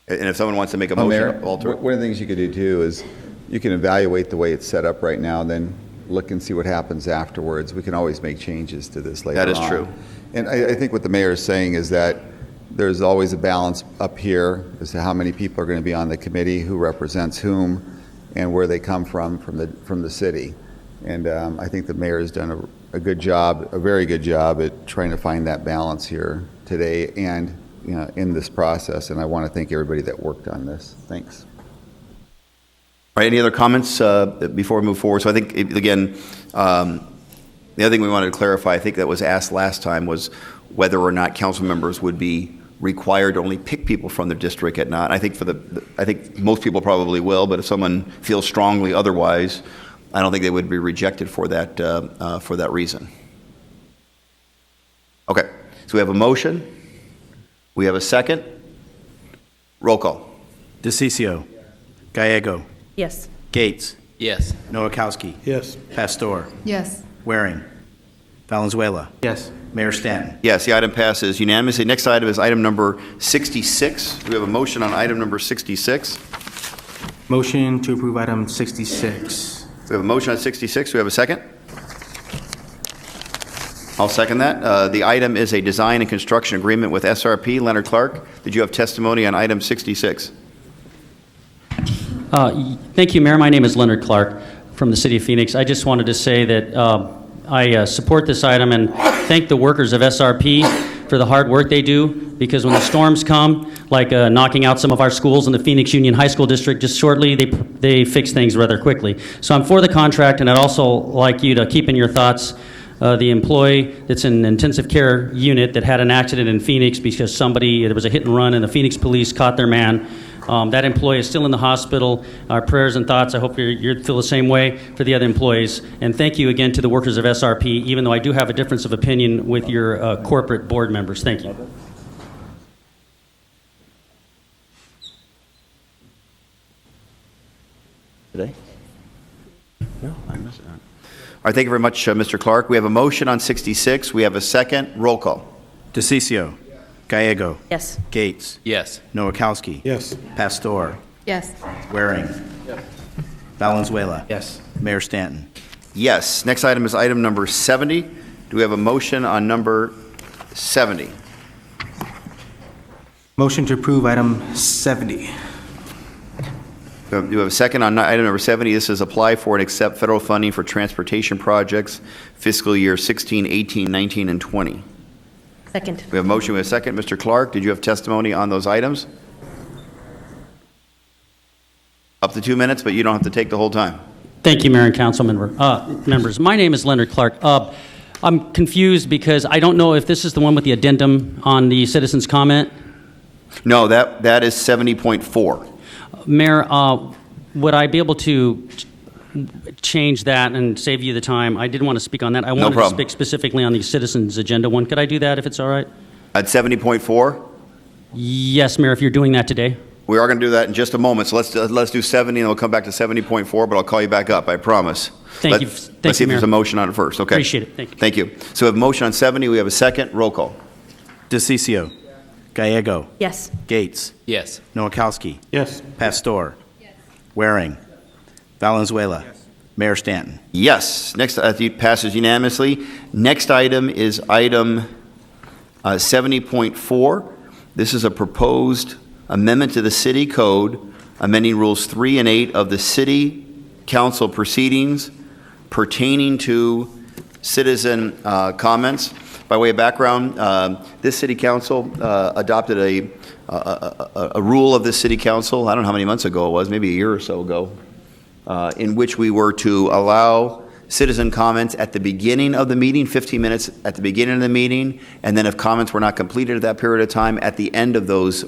And if someone wants to make a motion, Mayor, Walter. one of the things you could do too is you can evaluate the way it's set up right now, and then look and see what happens afterwards. We can always make changes to this later on. That is true. And I think what the mayor is saying is that there's always a balance up here as to how many people are going to be on the committee, who represents whom, and where they come from the city. And I think the mayor has done a good job, a very good job at trying to find that balance here today and in this process. And I want to thank everybody that worked on this. Thanks. All right, any other comments before we move forward? So I think, again, the other thing we wanted to clarify, I think that was asked last time, was whether or not council members would be required to only pick people from their district at not. I think I think most people probably will, but if someone feels strongly otherwise, I don't think they would be rejected for that reason. Okay, so we have a motion. We have a second. Roll call. DeCiccio. Gallego. Yes. Gates. Yes. Noakowski. Yes. Pastor. Yes. Waring. Valenzuela. Yes. Mayor Stanton. Yes, the item passes unanimously. Next item is item number 66. Do we have a motion on item number 66? Motion to approve item 66. We have a motion on 66. Do we have a second? I'll second that. The item is a design and construction agreement with SRP. Leonard Clark, did you have testimony on item 66? Thank you, Mayor. My name is Leonard Clark from the City of Phoenix. I just wanted to say that I support this item and thank the workers of SRP for the hard work they do, because when the storms come, like knocking out some of our schools in the Phoenix Union High School District just shortly, they fix things rather quickly. So I'm for the contract, and I'd also like you to keep in your thoughts the employee that's in an intensive care unit that had an accident in Phoenix because there was a hit and run and the Phoenix police caught their man. That employee is still in the hospital. Our prayers and thoughts, I hope you feel the same way for the other employees. And thank you again to the workers of SRP, even though I do have a difference of opinion with your corporate board members. Thank you. Today? No, I missed it. All right, thank you very much, Mr. Clark. We have a motion on 66. We have a second. Roll call. DeCiccio. Gallego. Yes. Gates. Yes. Noakowski. Yes. Pastor. Yes. Waring. Valenzuela. Yes. Mayor Stanton. Yes. Next item is item number 70. Do we have a motion on number 70? Motion to approve item 70. Do we have a second on item number 70? This is apply for and accept federal funding for transportation projects fiscal year 16, 18, 19, and 20. Second. We have a motion. We have a second. Mr. Clark, did you have testimony on those items? Up to 2 minutes, but you don't have to take the whole time. Thank you, Mayor and Council members. My name is Leonard Clark. I'm confused because I don't know if this is the one with the addendum on the citizens' comment. No, that is 70.4. Mayor, would I be able to change that and save you the time? I didn't want to speak on that. I wanted to speak specifically on the citizens' agenda one. Could I do that if it's all right? At 70.4? Yes, Mayor, if you're doing that today. We are going to do that in just a moment. So let's do 70, and we'll come back to 70.4, but I'll call you back up, I promise. Thank you. Let's see if there's a motion on it first. Okay. Appreciate it. Thank you. Thank you. So we have a motion on 70. We have a second. Roll call. DeCiccio. Gallego. Yes. Gates. Yes. Noakowski. Yes. Pastor. Waring. Valenzuela. Mayor Stanton. Yes. Next, it passes unanimously. Next item is item 70.4. This is a proposed amendment to the city code, amending rules 3 and 8 of the city council proceedings pertaining to citizen comments. By way of background, this city council adopted a rule of this city council, I don't know how many months ago it was, maybe a year or so ago, in which we were to allow citizen comments at the beginning of the meeting, 15 minutes at the beginning of the meeting, and then if comments were not completed at that period of time, at the end of those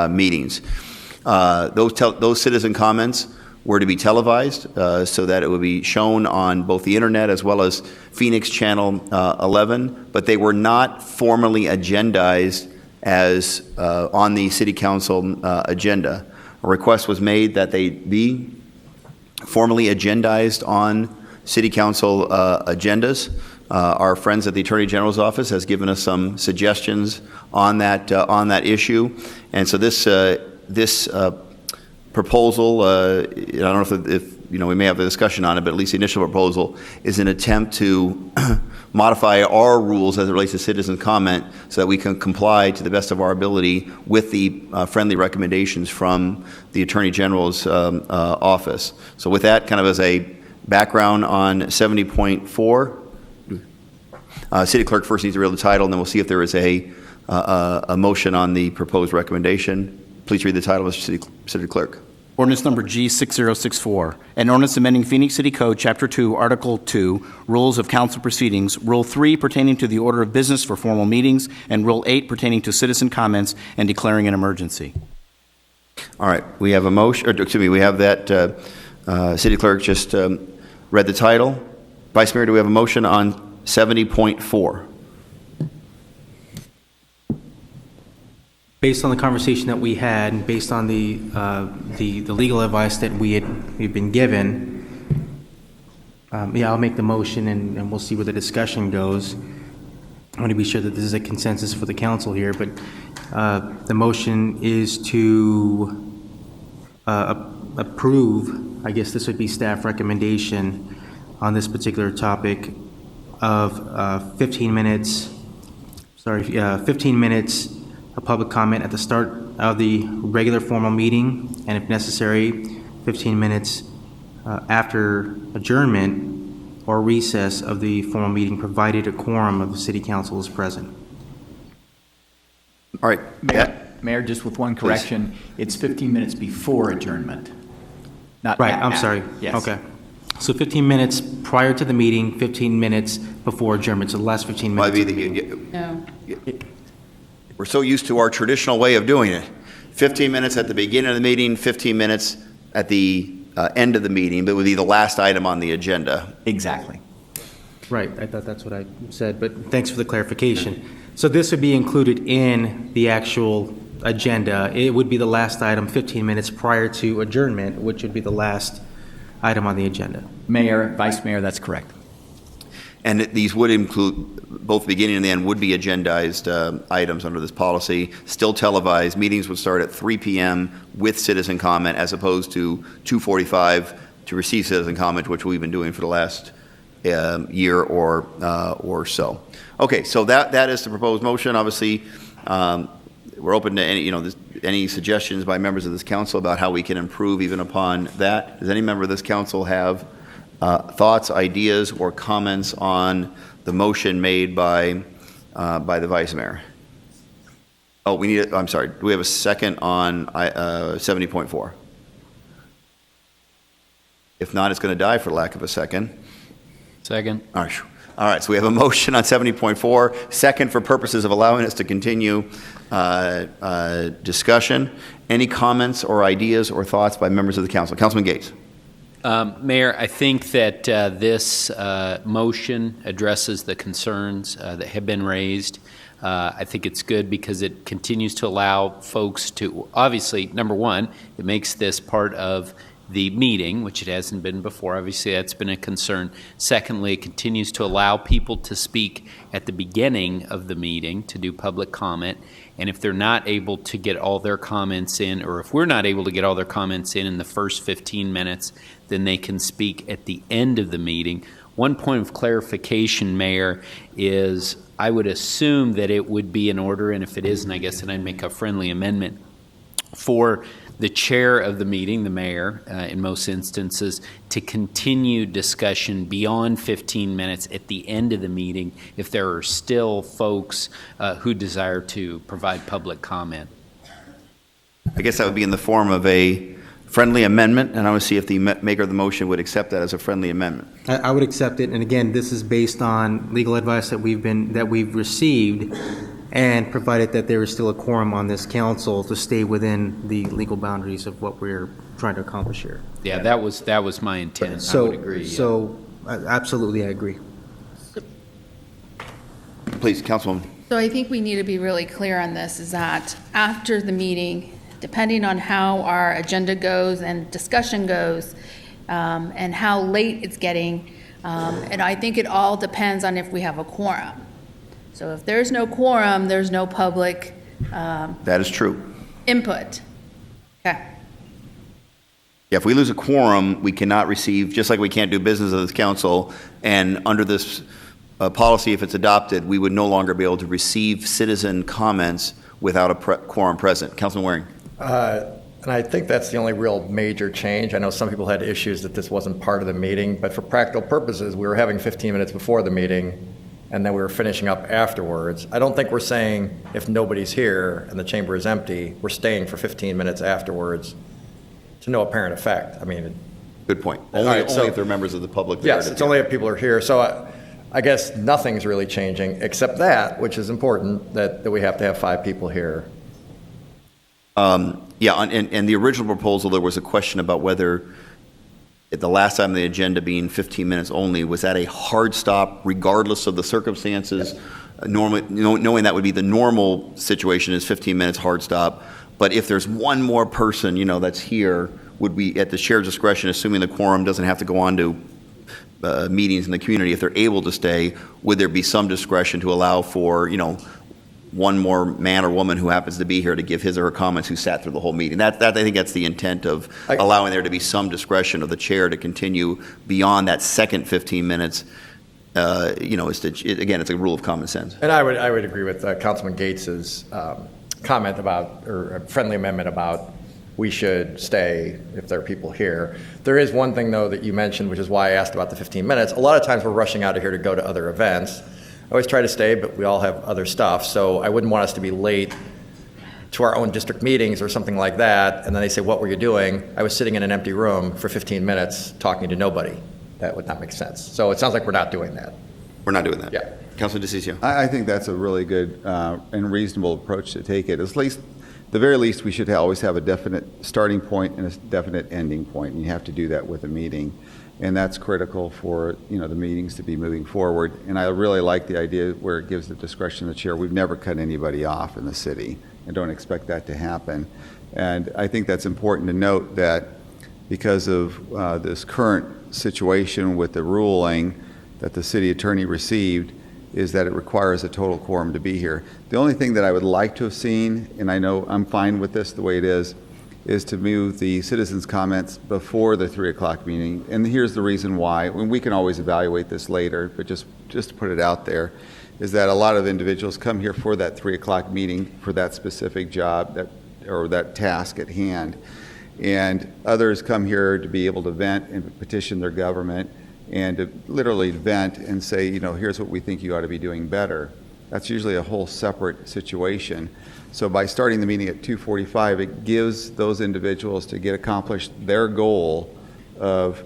meetings. Those citizen comments were to be televised so that it would be shown on both the internet as well as Phoenix Channel 11, but they were not formally agendized as on the city council agenda. A request was made that they be formally agendized on city council agendas. Our friends at the Attorney General's office has given us some suggestions on that issue, and so this proposal, I don't know if we may have a discussion on it, but at least the initial proposal is an attempt to modify our rules as it relates to citizen comment so that we can comply to the best of our ability with the friendly recommendations from the Attorney General's office. So with that, kind of as a background on 70.4, City Clerk first needs to read the title, and then we'll see if there is a motion on the proposed recommendation. Please read the title, Mr. City Clerk. Ordinance number G6064, an ordinance amending Phoenix City Code, Chapter 2, Article 2, Rules of Council Proceedings, Rule 3 pertaining to the order of business for formal meetings, and Rule 8 pertaining to citizen comments and declaring an emergency. All right, we have a motion, or excuse me, we have that City Clerk just read the title. Vice Mayor, do we have a motion on 70.4? Based on the conversation that we had, and based on the legal advice that we've been given, I'll make the motion and we'll see where the discussion goes. I want to be sure that this is a consensus for the council here, but the motion is to approve, I guess this would be staff recommendation on this particular topic of 15 minutes of public comment at the start of the regular formal meeting, and if necessary, 15 minutes after adjournment or recess of the formal meeting, provided a quorum of the city council is present. All right. Mayor, just with one correction, it's 15 minutes before adjournment. Not Right, I'm sorry. Yes. Okay. So 15 minutes prior to the meeting, 15 minutes before adjournment, so the last 15 minutes. No. We're so used to our traditional way of doing it. 15 minutes at the beginning of the meeting, 15 minutes at the end of the meeting, but it would be the last item on the agenda. Exactly. Right, I thought that's what I said, but thanks for the clarification. So this would be included in the actual agenda. It would be the last item 15 minutes prior to adjournment, which would be the last item on the agenda. Mayor, Vice Mayor, that's correct. And these would include, both the beginning and the end would be agendized items under this policy, still televised. Meetings would start at 3 p.m. with citizen comment as opposed to 2:45 to receive citizen comment, which we've been doing for the last year or so. Okay, so that is the proposed motion. Obviously, we're open to any suggestions by members of this council about how we can improve even upon that. Does any member of this council have thoughts, ideas, or comments on the motion made by the Vice Mayor? Oh, I'm sorry, do we have a second on 70.4? If not, it's going to die for lack of a second. Second. All right, so we have a motion on 70.4, second for purposes of allowing us to continue discussion. Any comments or ideas or thoughts by members of the council? Councilman Gates. Mayor, I think that this motion addresses the concerns that have been raised. I think it's good because it continues to allow folks to, obviously, number one, it makes this part of the meeting, which it hasn't been before. Obviously, that's been a concern. Secondly, it continues to allow people to speak at the beginning of the meeting to do public comment. And if they're not able to get all their comments in, or if we're not able to get all their comments in the first 15 minutes, then they can speak at the end of the meeting. One point of clarification, Mayor, is I would assume that it would be in order, and if it isn't, I guess then I'd make a friendly amendment for the chair of the meeting, the mayor, in most instances, to continue discussion beyond 15 minutes at the end of the meeting if there are still folks who desire to provide public comment. I guess that would be in the form of a friendly amendment, and I would see if the maker of the motion would accept that as a friendly amendment. I would accept it, and again, this is based on legal advice that we've received, and provided that there is still a quorum on this council to stay within the legal boundaries of what we're trying to accomplish here. Yeah, that was my intent. So, I would agree. Yeah. So, absolutely, I agree. Please, Councilwoman. So I think we need to be really clear on this, is that after the meeting, depending on how our agenda goes and discussion goes, and how late it's getting, and I think it all depends on if we have a quorum. So if there's no quorum, there's no public That is true. input. Okay. Yeah, if we lose a quorum, we cannot receive, just like we can't do business of this council, and under this policy, if it's adopted, we would no longer be able to receive citizen comments without a quorum present. Councilman Waring. And I think that's the only real major change. I know some people had issues that this wasn't part of the meeting, but for practical purposes, we were having 15 minutes before the meeting, and then we were finishing up afterwards. I don't think we're saying if nobody's here and the chamber is empty, we're staying for 15 minutes afterwards to no apparent effect. I mean, good point. All Only, right, so- only if they're members of the public. there yes, to- it's only if people are here. So I guess nothing's really changing except that, which is important, that we have to have 5 people here. Yeah, and the original proposal, there was a question about whether at the last time on the agenda being 15 minutes only, was that a hard stop regardless of the circumstances? Normally, knowing that would be the normal situation is 15 minutes hard stop. But if there's one more person, that's here, would we, at the chair's discretion, assuming the quorum doesn't have to go on to meetings in the community, if they're able to stay, would there be some discretion to allow for, one more man or woman who happens to be here to give his or her comments who sat through the whole meeting? That I think that's the intent of allowing there to be some discretion of the chair to continue beyond that second 15 minutes. Is to, again, it's a rule of common sense. And I would agree with Councilman Gates's comment about, or a friendly amendment about, we should stay if there are people here. There is one thing, though, that you mentioned, which is why I asked about the 15 minutes. A lot of times we're rushing out of here to go to other events. I always try to stay, but we all have other stuff, so I wouldn't want us to be late to our own district meetings or something like that, and then they say, what were you doing? I was sitting in an empty room for 15 minutes talking to nobody. That would not make sense. So it sounds like we're not doing that. We're not doing that. Yeah. Councilman DeCiccio. I think that's a really good and reasonable approach to take it. At least, the very least, we should always have a definite starting point and a definite ending point, and you have to do that with a meeting. And that's critical for, the meetings to be moving forward. And I really like the idea where it gives the discretion of the chair. We've never cut anybody off in the city and don't expect that to happen. And I think that's important to note that because of this current situation with the ruling that the city attorney received, is that it requires a total quorum to be here. The only thing that I would like to have seen, and I know I'm fine with this the way it is to move the citizens' comments before the 3 o'clock meeting. And here's the reason why. And we can always evaluate this later, but just to put it out there, is that a lot of individuals come here for that 3 o'clock meeting for that specific job or that task at hand. And others come here to be able to vent and petition their government and to literally vent and say, here's what we think you ought to be doing better. That's usually a whole separate situation. So by starting the meeting at 2:45, it gives those individuals to get accomplished their goal of,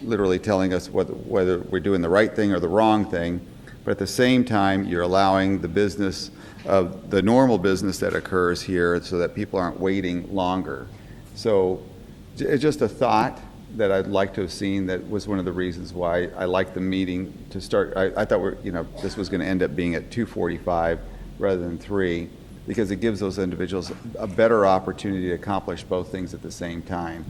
literally telling us whether we're doing the right thing or the wrong thing. But at the same time, you're allowing the business of the normal business that occurs here so that people aren't waiting longer. So it's just a thought that I'd like to have seen. That was one of the reasons why I liked the meeting to start. I thought this was going to end up being at 2:45 rather than 3. because it gives those individuals a better opportunity to accomplish both things at the same time.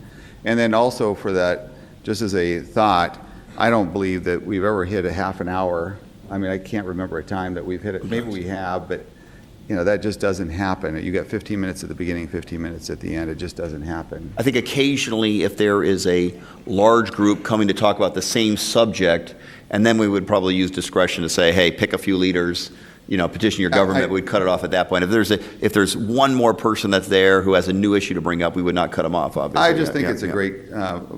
And then also for that, just as a thought, I don't believe that we've ever hit a half an hour. I mean, I can't remember a time that we've hit it. Maybe we have, but that just doesn't happen. You got 15 minutes at the beginning, 15 minutes at the end. It just doesn't happen. I think occasionally if there is a large group coming to talk about the same subject, and then we would probably use discretion to say, hey, pick a few leaders, petition your government, we'd cut it off at that point. If there's one more person that's there who has a new issue to bring up, we would not cut them off, obviously. I just think it's a great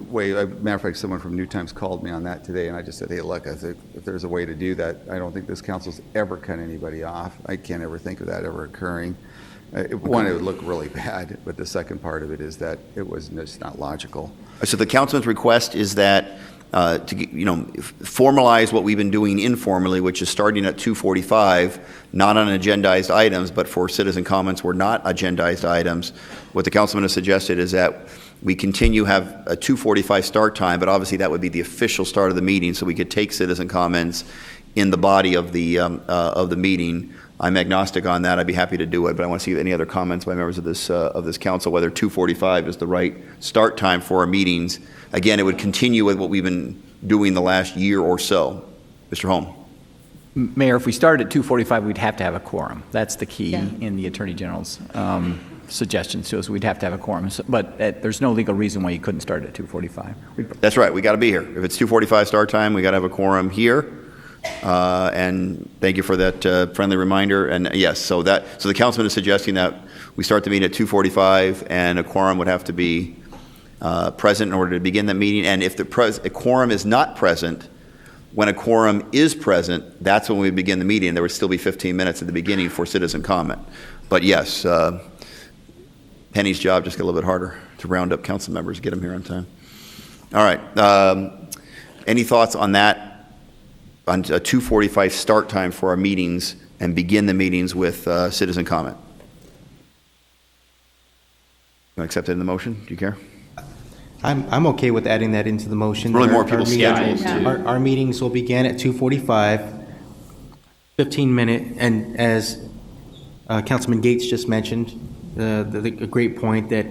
way. Matter of fact, someone from New Times called me on that today, and I just said, hey, look, if there's a way to do that, I don't think this council's ever cut anybody off. I can't ever think of that ever occurring. One, it would look really bad, but the second part of it is that it was just not logical. So the councilman's request is that to formalize what we've been doing informally, which is starting at 2:45, not on agendized items, but for citizen comments were not agendized items. What the councilman has suggested is that we continue have a 2:45 start time, but obviously that would be the official start of the meeting, so we could take citizen comments in the body of the meeting. I'm agnostic on that. I'd be happy to do it, but I want to see any other comments by members of this council, whether 2:45 is the right start time for our meetings. Again, it would continue with what we've been doing the last year or so. Mr. Holm. Mayor, if we started at 2:45, we'd have to have a quorum. That's the key in the Attorney General's suggestions to us. We'd have to have a quorum. But there's no legal reason why you couldn't start at 2:45. That's right. We got to be here. If it's 2:45 start time, we got to have a quorum here. And thank you for that friendly reminder. And yes, so the councilman is suggesting that we start the meeting at 2:45, and a quorum would have to be present in order to begin the meeting. And if a quorum is not present, when a quorum is present, that's when we begin the meeting. There would still be 15 minutes at the beginning for citizen comment. But yes, Penny's job just got a little bit harder to round up council members, get them here on time. All right. Any thoughts on that? On a 2:45 start time for our meetings and begin the meetings with citizen comment. You want to accept it in the motion? Do you care? I'm okay with adding that into the motion. Really more people scheduled. Our meetings will begin at 2:45, 15-minute, and as Councilman Gates just mentioned, the great point that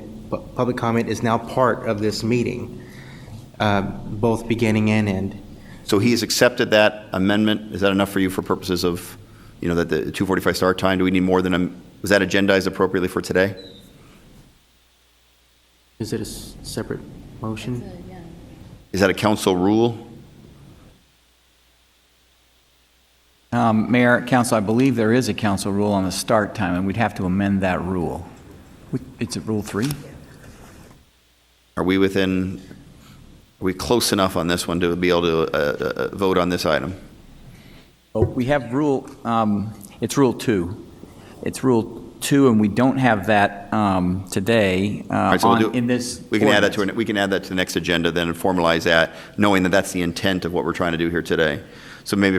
public comment is now part of this meeting, both beginning and end. So he has accepted that amendment. Is that enough for you for purposes of, that the 2:45 start time? Do we need more than was that agendized appropriately for today? Is it a separate motion? Is that a council rule? Mayor, council, I believe there is a council rule on the start time, and we'd have to amend that rule. It's at Rule 3? Are we close enough on this one to be able to vote on this item? Oh, we have it's Rule 2. It's Rule 2, and we don't have that today in this. We can add that to the next agenda then and formalize that, knowing that that's the intent of what we're trying to do here today. So maybe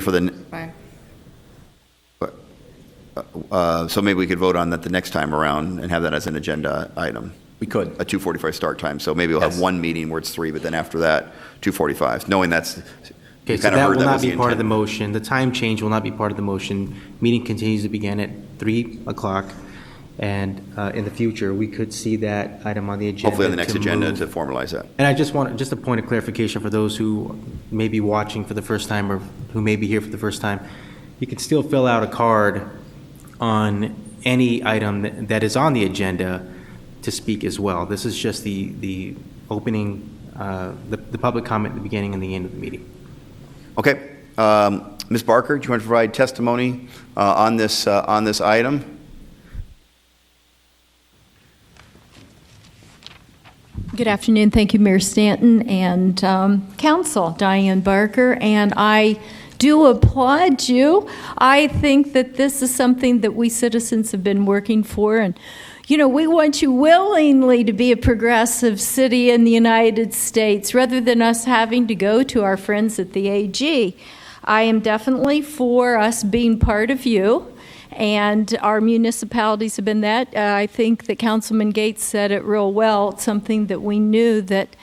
so maybe we could vote on that the next time around and have that as an agenda item. We could. A 2:45 start time. So maybe we'll have one meeting where it's 3, but then after that, 2:45, knowing that's. Okay, so that will not be part of the motion. The time change will not be part of the motion. Meeting continues to begin at 3 o'clock. And in the future, we could see that item on the agenda. Hopefully on the next agenda to formalize that. And I just a point of clarification for those who may be watching for the first time or who may be here for the first time. You can still fill out a card on any item that is on the agenda to speak as well. This is just the opening, the public comment at the beginning and the end of the meeting. Okay. Ms. Barker, do you want to provide testimony on this item? Good afternoon. Thank you, Mayor Stanton and Council, Diane Barker. And I do applaud you. I think that this is something that we citizens have been working for. And, we want you willingly to be a progressive city in the United States rather than us having to go to our friends at the AG. I am definitely for us being part of you. And our municipalities have been that. I think that Councilman Gates said it real well. It's something that we knew that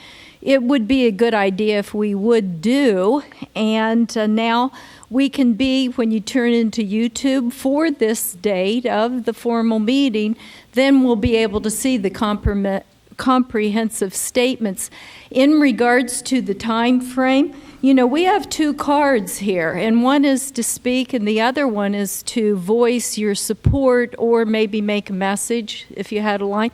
it would be a good idea if we would do. And now we can be, when you turn into YouTube for this date of the formal meeting, then we'll be able to see the comprehensive statements. In regards to the time frame, you know, we have two cards here, and one is to speak and the other one is to voice your support or maybe make a message if you had a line.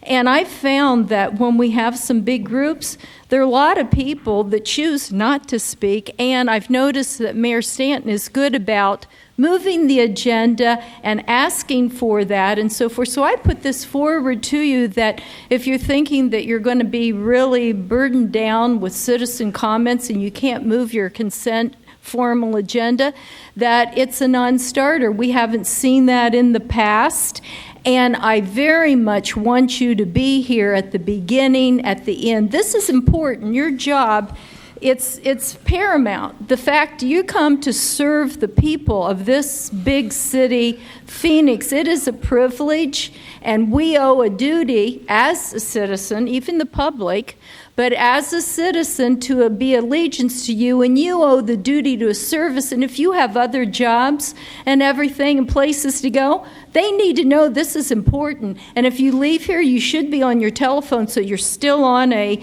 And I found that when we have some big groups, there are a lot of people that choose not to speak, and I've noticed that Mayor Stanton is good about moving the agenda and asking for that and so forth. So I put this forward to you that if you're thinking that you're going to be really burdened down with citizen comments and you can't move your consent formal agenda, that it's a non-starter. We haven't seen that in the past. And I very much want you to be here at the beginning, at the end. This is important. Your job, it's paramount. The fact you come to serve the people of this big city, Phoenix, it is a privilege, and we owe a duty as a citizen, even the public, but as a citizen to be allegiance to you, and you owe the duty to a service. And if you have other jobs and everything and places to go, they need to know this is important. And if you leave here, you should be on your telephone so you're still on a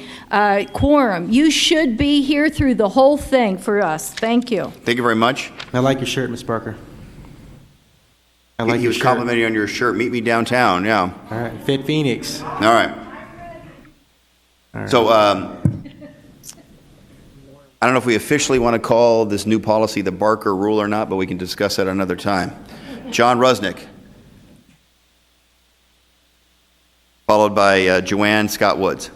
quorum. You should be here through the whole thing for us. Thank you. Thank you very much. I like your shirt, Ms. Barker. I like He your was shirt. complimenting you on your shirt. Meet me downtown, yeah. All right, Fit Phoenix. All right. So, I don't know if we officially want to call this new policy the Barker Rule or not, but we can discuss that another time. John Rusnick. Followed by Joanne Scott Woods.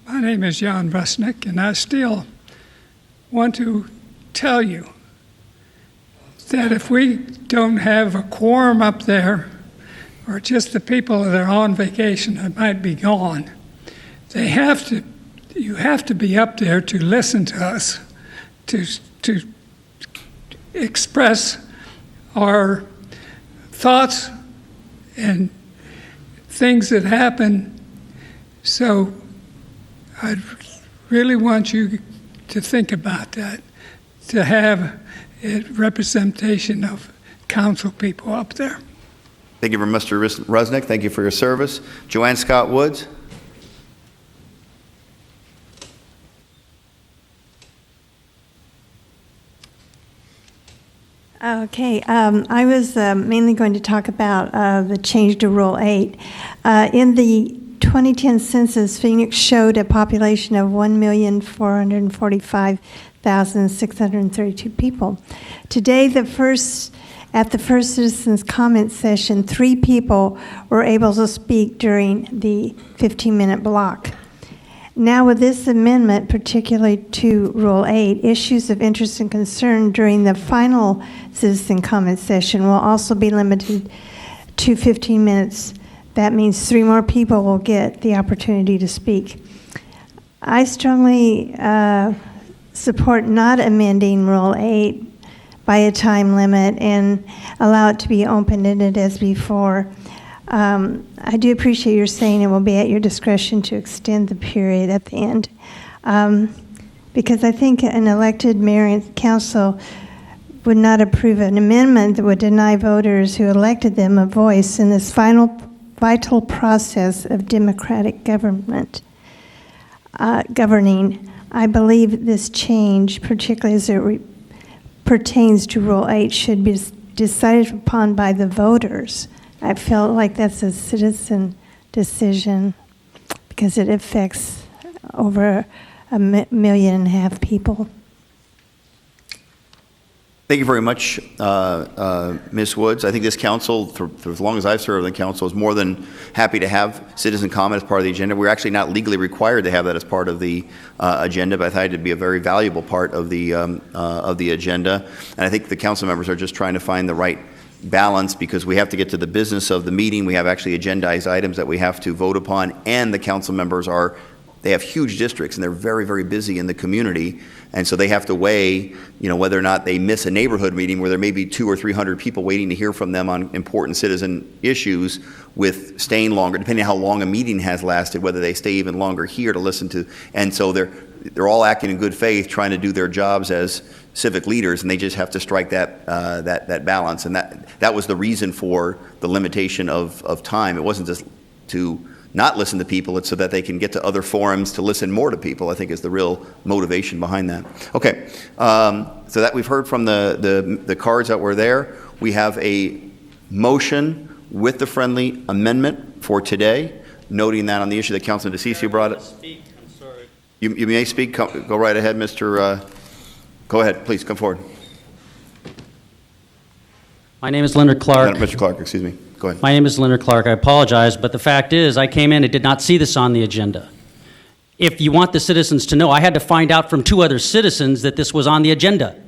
My name is Jan Rusnick, and I still want to tell you that if we don't have a quorum up there, or just the people that are on vacation that might be gone, you have to be up there to listen to us, to express our thoughts and things that happen. So I really want you to think about that, to have a representation of council people up there. Thank you for Mr. Rusnick. Thank you for your service. Joanne Scott Woods. Okay, I was mainly going to talk about the change to Rule 8. In the 2010 census, Phoenix showed a population of 1,445,632 people. Today, at the first citizens' comment session, 3 people were able to speak during the 15-minute block. Now, with this amendment, particularly to Rule 8, issues of interest and concern during the final citizen comment session will also be limited to 15 minutes. That means 3 more people will get the opportunity to speak. I strongly support not amending Rule 8 by a time limit and allow it to be open-ended as before. I do appreciate your saying it will be at your discretion to extend the period at the end, because I think an elected mayor and council would not approve an amendment that would deny voters who elected them a voice in this vital process of democratic governing. I believe this change, particularly as it pertains to Rule 8, should be decided upon by the voters. I feel like that's a citizen decision because it affects over 1.5 million people. Thank you very much, Ms. Woods. I think this council, for as long as I've served on the council, is more than happy to have citizen comment as part of the agenda. We're actually not legally required to have that as part of the agenda, but I thought it'd be a very valuable part of the agenda. And I think the council members are just trying to find the right balance, because we have to get to the business of the meeting. We have actually agendized items that we have to vote upon, and the council members are they have huge districts, and they're very, very busy in the community. And so they have to weigh, whether or not they miss a neighborhood meeting where there may be 200 or 300 people waiting to hear from them on important citizen issues, with staying longer, depending on how long a meeting has lasted, whether they stay even longer here to listen to. And so they're all acting in good faith, trying to do their jobs as civic leaders, and they just have to strike that balance. And that was the reason for the limitation of time. It wasn't just to not listen to people, it's so that they can get to other forums to listen more to people, I think, is the real motivation behind that. Okay, so that we've heard from the cards that were there. We have a motion with the friendly amendment for today, noting that on the issue that Councilman DeCiccio brought up. You may speak. Go right ahead, Mr. Go ahead, please, come forward. My name is Leonard Clark. Mr. Clark, excuse me. Go ahead. My name is Leonard Clark. I apologize, but the fact is, I came in and did not see this on the agenda. If you want the citizens to know, I had to find out from 2 other citizens that this was on the agenda.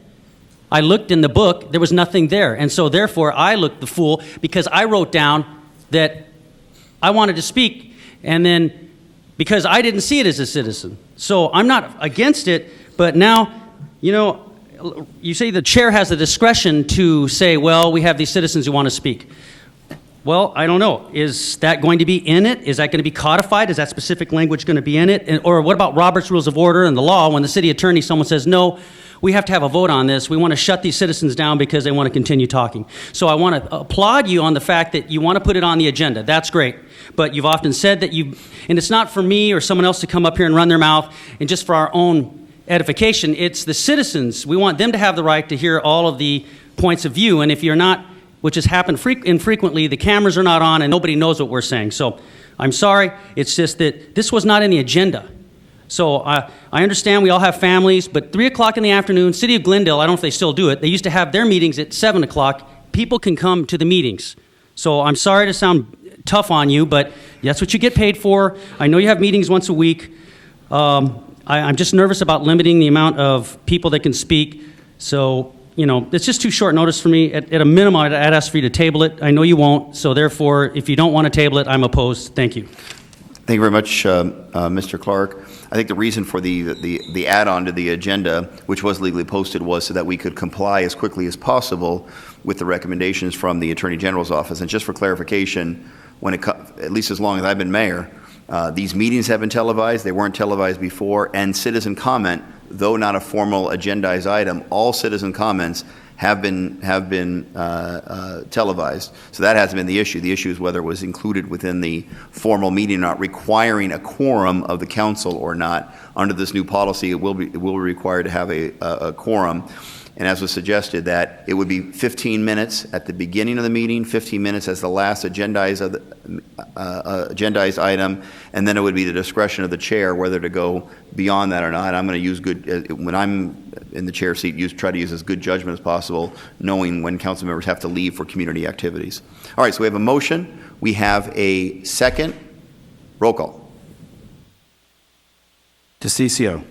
I looked in the book, there was nothing there. And so therefore, I looked the fool because I wrote down that I wanted to speak, and then because I didn't see it as a citizen. So I'm not against it, but now, you say the chair has the discretion to say, well, we have these citizens who want to speak. Well, I don't know. Is that going to be in it? Is that going to be codified? Is that specific language going to be in it? Or what about Robert's Rules of Order and the law when the city attorney, someone says, no, we have to have a vote on this. We want to shut these citizens down because they want to continue talking. So I want to applaud you on the fact that you want to put it on the agenda. That's great. But you've often said that and it's not for me or someone else to come up here and run their mouth and just for our own edification. It's the citizens. We want them to have the right to hear all of the points of view. And if you're not, which has happened infrequently, the cameras are not on and nobody knows what we're saying. So I'm sorry. It's just that this was not in the agenda. So I understand we all have families, but 3 o'clock in the afternoon, City of Glendale, I don't know if they still do it, they used to have their meetings at 7 o'clock. People can come to the meetings. So I'm sorry to sound tough on you, but that's what you get paid for. I know you have meetings once a week. I'm just nervous about limiting the amount of people that can speak. So, it's just too short notice for me. At a minimum, I'd ask for you to table it. I know you won't. So therefore, if you don't want to table it, I'm opposed. Thank you. Thank you very much, Mr. Clark. I think the reason for the add-on to the agenda, which was legally posted, was so that we could comply as quickly as possible with the recommendations from the Attorney General's office. And just for clarification, at least as long as I've been mayor, these meetings have been televised. They weren't televised before. And citizen comment, though not a formal agendized item, all citizen comments have been televised. So that hasn't been the issue. The issue is whether it was included within the formal meeting or not, requiring a quorum of the council or not. Under this new policy, it will be required to have a quorum. And as was suggested, that it would be 15 minutes at the beginning of the meeting, 15 minutes as the last agendized item, and then it would be the discretion of the chair whether to go beyond that or not. I'm going to use when I'm in the chair seat, try to use as good judgment as possible, knowing when council members have to leave for community activities. All right, so we have a motion. We have a second. Roll call. DeCiccio.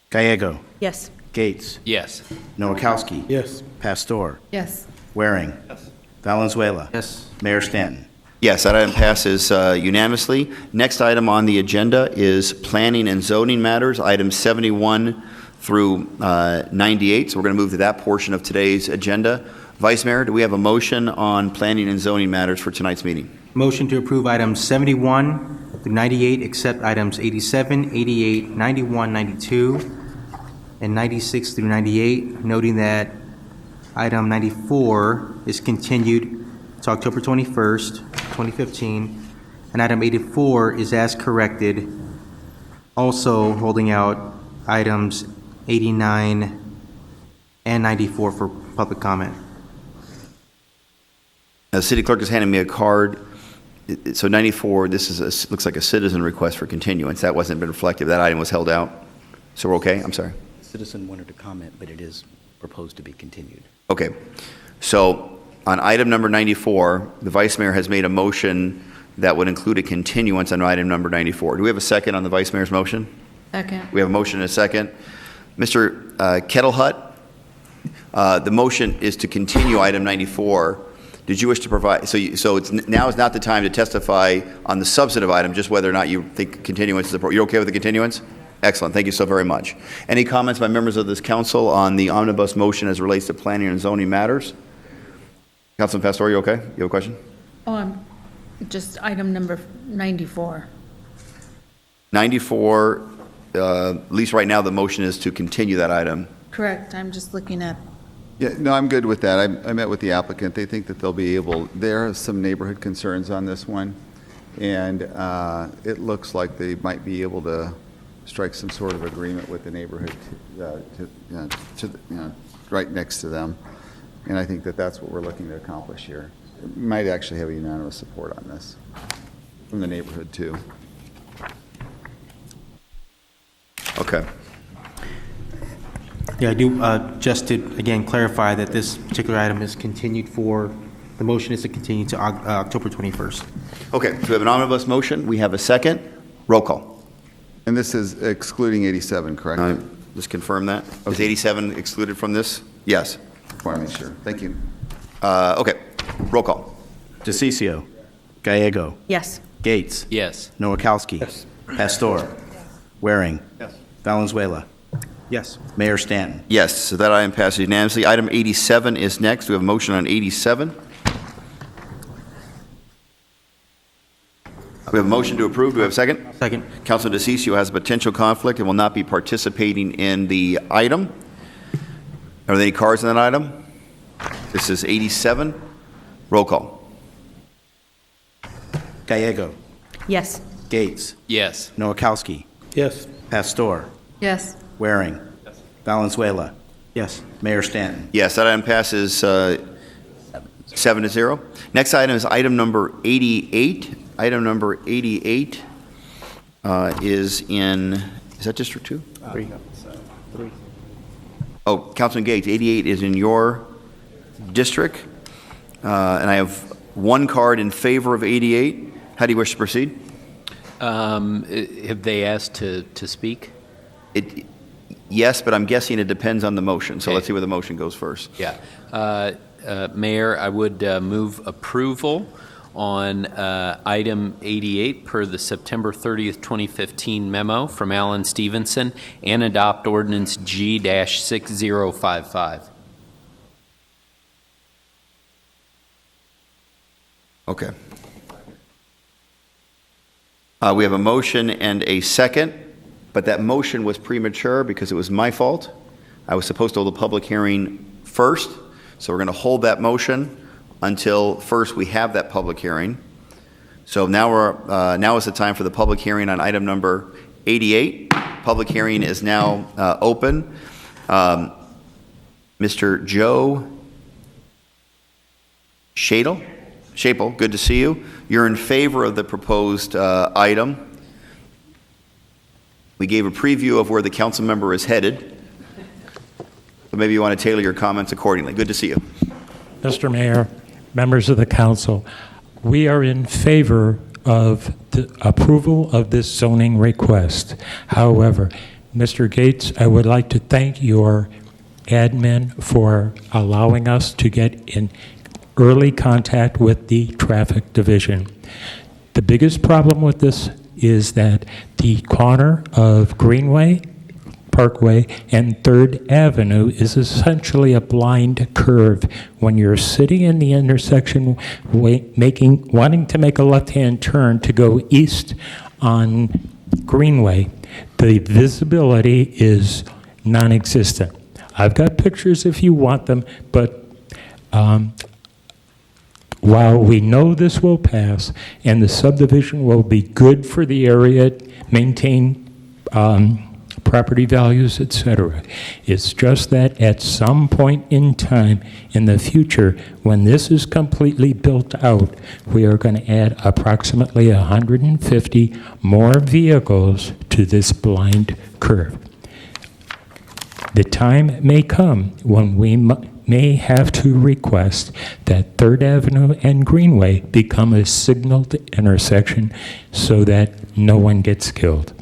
Gallego. Yes. Gates. Yes. Nowakowski. Yes. Pastor. Yes. Waring. Yes. Valenzuela. Yes. Mayor Stanton. Yes, that item passes unanimously. Next item on the agenda is planning and zoning matters, items 71 through 98. So we're going to move to that portion of today's agenda. Vice Mayor, do we have a motion on planning and zoning matters for tonight's meeting? Motion to approve items 71 through 98, except items 87, 88, 91, 92, and 96 through 98, noting that item 94 is continued to October 21st, 2015, and item 84 is as corrected, also holding out items 89 and 94 for public comment. The city clerk is handing me a card. So 94, looks like a citizen request for continuance. That wasn't been reflected. That item was held out. So we're okay? I'm sorry. Citizen wanted to comment, but it is proposed to be continued. Okay. So on item number 94, the Vice Mayor has made a motion that would include a continuance on item number 94. Do we have a second on the Vice Mayor's motion? Second. We have a motion and a second. Mr. Kettlehut, the motion is to continue item 94 Did you wish to provide, so now is not the time to testify on the substantive item, just whether or not you think continuance is appropriate. You're okay with the continuance? Excellent, thank you so very much. Any comments by members of this council on the omnibus motion as it relates to planning and zoning matters? Councilman Pastor, you okay? You have a question? Just item number 94. 94, at least right now, the motion is to continue that item. Correct, I'm just looking at, Yeah, no, I'm good with that. I met with the applicant. They think that they'll be able, there are some neighborhood concerns on this one, and it looks like they might be able to strike some sort of agreement with the neighborhood right next to them. And I think that that's what we're looking to accomplish here. It might actually have unanimous support on this from the neighborhood, too. Okay. Yeah, I do, just to, again, clarify that this particular item is continued for, the motion is to continue to October 21st. Okay, so we have an omnibus motion. We have a second. Roll call. And this is excluding 87, correct? Just confirm that. Is 87 excluded from this? Yes. Want to make sure. Thank you. Okay, roll call. DeCiccio. Gallego. Yes. Gates. Yes. Nowakowski. Yes. Pastor. Waring. Yes. Valenzuela. Yes. Mayor Stanton. Yes, so that item passes unanimously. Item 87 is next. We have a motion on 87. We have a motion to approve. Do we have a second? Second. Councilman DeCiccio has a potential conflict and will not be participating in the item. Are there any cards in that item? This is 87. Roll call. Gallego. Yes. Gates. Yes. Nowakowski. Yes. Pastor. yes. Waring. Valenzuela. Yes. Mayor Stanton. Yes, that item passes 7-0. Next item is item number 88. Item number 88 is that District 2? 3. Oh, Councilman Gates, 88 is in your district, and I have one card in favor of 88. How do you wish to proceed? Have they asked to speak? Yes, but I'm guessing it depends on the motion, so let's see where the motion goes first. Yeah. Mayor, I would move approval on item 88 per the September 30th, 2015 memo from Alan Stevenson and adopt ordinance G-6055. Okay. We have a motion and a second, but that motion was premature because it was my fault. I was supposed to hold a public hearing first, so we're going to hold that motion until first we have that public hearing. So now is the time for the public hearing on item number 88. Public hearing is now open. Mr. Joe Shapel, good to see you. You're in favor of the proposed item. We gave a preview of where the council member is headed. So maybe you want to tailor your comments accordingly. Good to see you. Mr. Mayor, members of the council, we are in favor of the approval of this zoning request. However, Mr. Gates, I would like to thank your admin for allowing us to get in early contact with the traffic division. The biggest problem with this is that the corner of Greenway, Parkway, and 3rd Avenue is essentially a blind curve. When you're sitting in the intersection wanting to make a left-hand turn to go east on Greenway, the visibility is non-existent. I've got pictures if you want them, but while we know this will pass and the subdivision will be good for the area, maintain property values, etc., it's just that at some point in time in the future, when this is completely built out, we are going to add approximately 150 more vehicles to this blind curve. The time may come when we may have to request that 3rd Avenue and Greenway become a signaled intersection so that no one gets killed.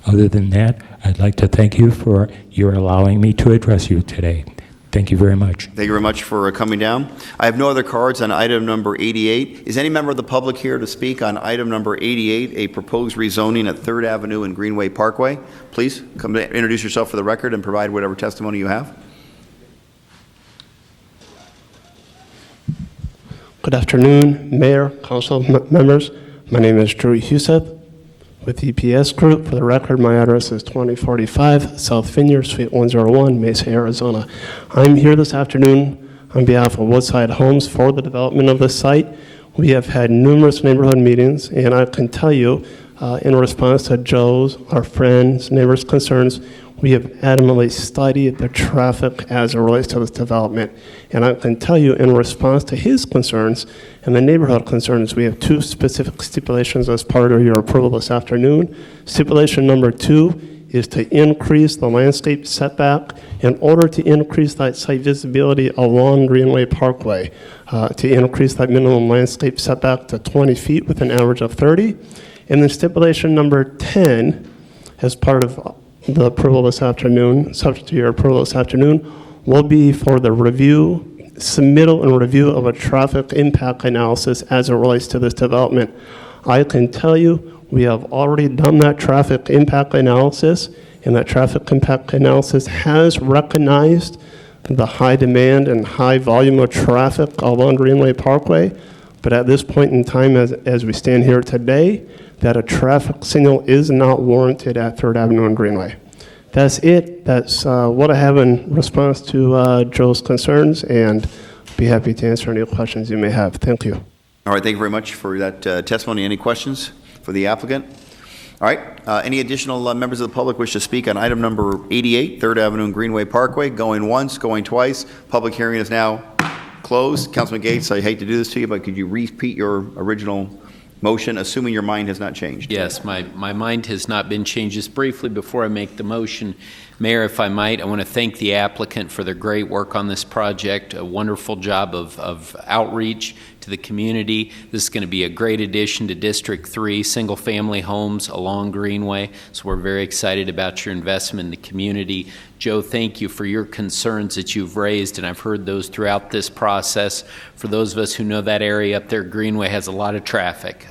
Other than that, I'd like to thank you for your allowing me to address you today. Thank you very much. Thank you very much for coming down. I have no other cards on item number 88. Is any member of the public here to speak on item number 88, a proposed rezoning at 3rd Avenue and Greenway Parkway? Please come to introduce yourself for the record and provide whatever testimony you have. Good afternoon, Mayor, Council members. My name is Drew Huseth with EPS Group. For the record, my address is 2045 South Vineyard, Suite 101, Mesa, Arizona. I'm here this afternoon on behalf of Woodside Homes for the development of this site. We have had numerous neighborhood meetings, and I can tell you, in response to Joe's, our friends, neighbors' concerns, we have adamantly studied the traffic as it relates to this development. And I can tell you, in response to his concerns and the neighborhood concerns, we have 2 specific stipulations as part of your approval this afternoon. Stipulation number 2 is to increase the landscape setback in order to increase that site visibility along Greenway Parkway, to increase that minimum landscape setback to 20 feet with an average of 30. And then stipulation number 10, as part of the approval this afternoon, subject to your approval this afternoon, will be for the submittal and review of a traffic impact analysis as it relates to this development. I can tell you, we have already done that traffic impact analysis, and that traffic impact analysis has recognized the high demand and high volume of traffic along Greenway Parkway. But at this point in time, as we stand here today, that a traffic signal is not warranted at 3rd Avenue and Greenway. That's it. That's what I have in response to Joe's concerns, and be happy to answer any questions you may have. Thank you. All right, thank you very much for that testimony. Any questions for the applicant? All right, any additional members of the public wish to speak on item number 88, 3rd Avenue and Greenway Parkway? Going once, going twice. Public hearing is now closed. Councilman Gates, I hate to do this to you, but could you repeat your original motion, assuming your mind has not changed? Yes, my mind has not been changed. Just briefly before I make the motion, Mayor, if I might, I want to thank the applicant for their great work on this project, a wonderful job of outreach to the community. This is going to be a great addition to District 3, single-family homes along Greenway, so we're very excited about your investment in the community. Joe, thank you for your concerns that you've raised, and I've heard those throughout this process. For those of us who know that area up there, Greenway has a lot of traffic,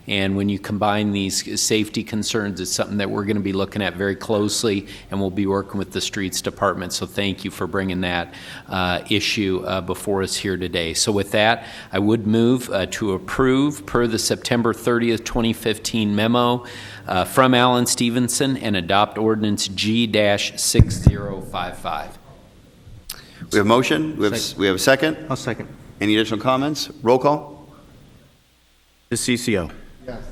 and when you combine these safety concerns, it's something that we're going to be looking at very closely, and we'll be working with the Streets Department, so thank you for bringing that issue before us here today. So with that, I would move to approve, per the September 30th, 2015 memo from Alan Stevenson, and adopt ordinance G-6055. We have a motion. We have a second. I'll second. Any additional comments? Roll call. DeCiccio. Yes.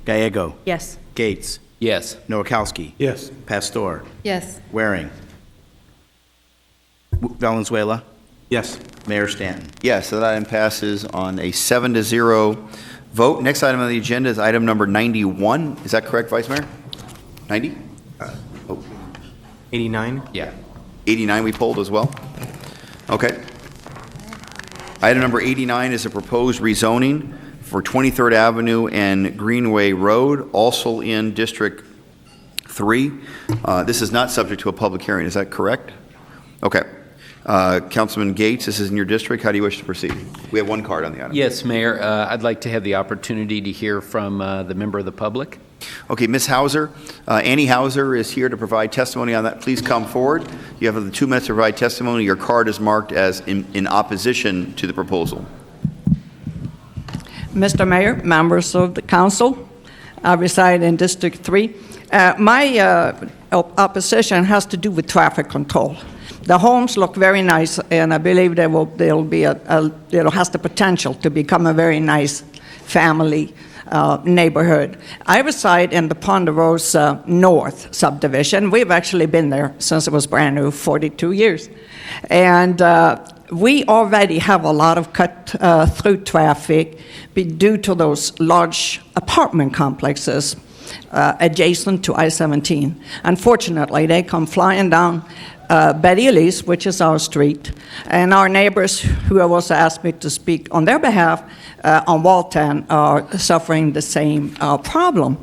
Gallego. Yes. Gates. Yes. Nowakowski. Yes. Pastor. Yes. Waring. Valenzuela. Yes. Mayor Stanton. Yes, so that item passes on a 7-0 vote. Next item on the agenda is item number 91. Is that correct, Vice Mayor? 90? 89? Yeah. 89 we pulled as well? Okay. Item number 89 is a proposed rezoning for 23rd Avenue and Greenway Road, also in District 3. This is not subject to a public hearing, is that correct? Okay. Councilman Gates, this is in your district. How do you wish to proceed? We have one card on the item. Yes, Mayor. I'd like to have the opportunity to hear from the member of the public. Okay, Ms. Hauser, Annie Hauser is here to provide testimony on that. Please come forward. You have the 2 minutes to provide testimony. Your card is marked as in opposition to the proposal. Mr. Mayor, members of the council, I reside in District 3. My opposition has to do with traffic control. The homes look very nice, and I believe they'll be it has the potential to become a very nice family neighborhood. I reside in the Ponderosa North subdivision. We've actually been there since it was brand new, 42 years. And we already have a lot of cut-through traffic due to those large apartment complexes adjacent to I-17. Unfortunately, they come flying down Betty Elise, which is our street, and our neighbors who have also asked me to speak on their behalf on Walton are suffering the same problem.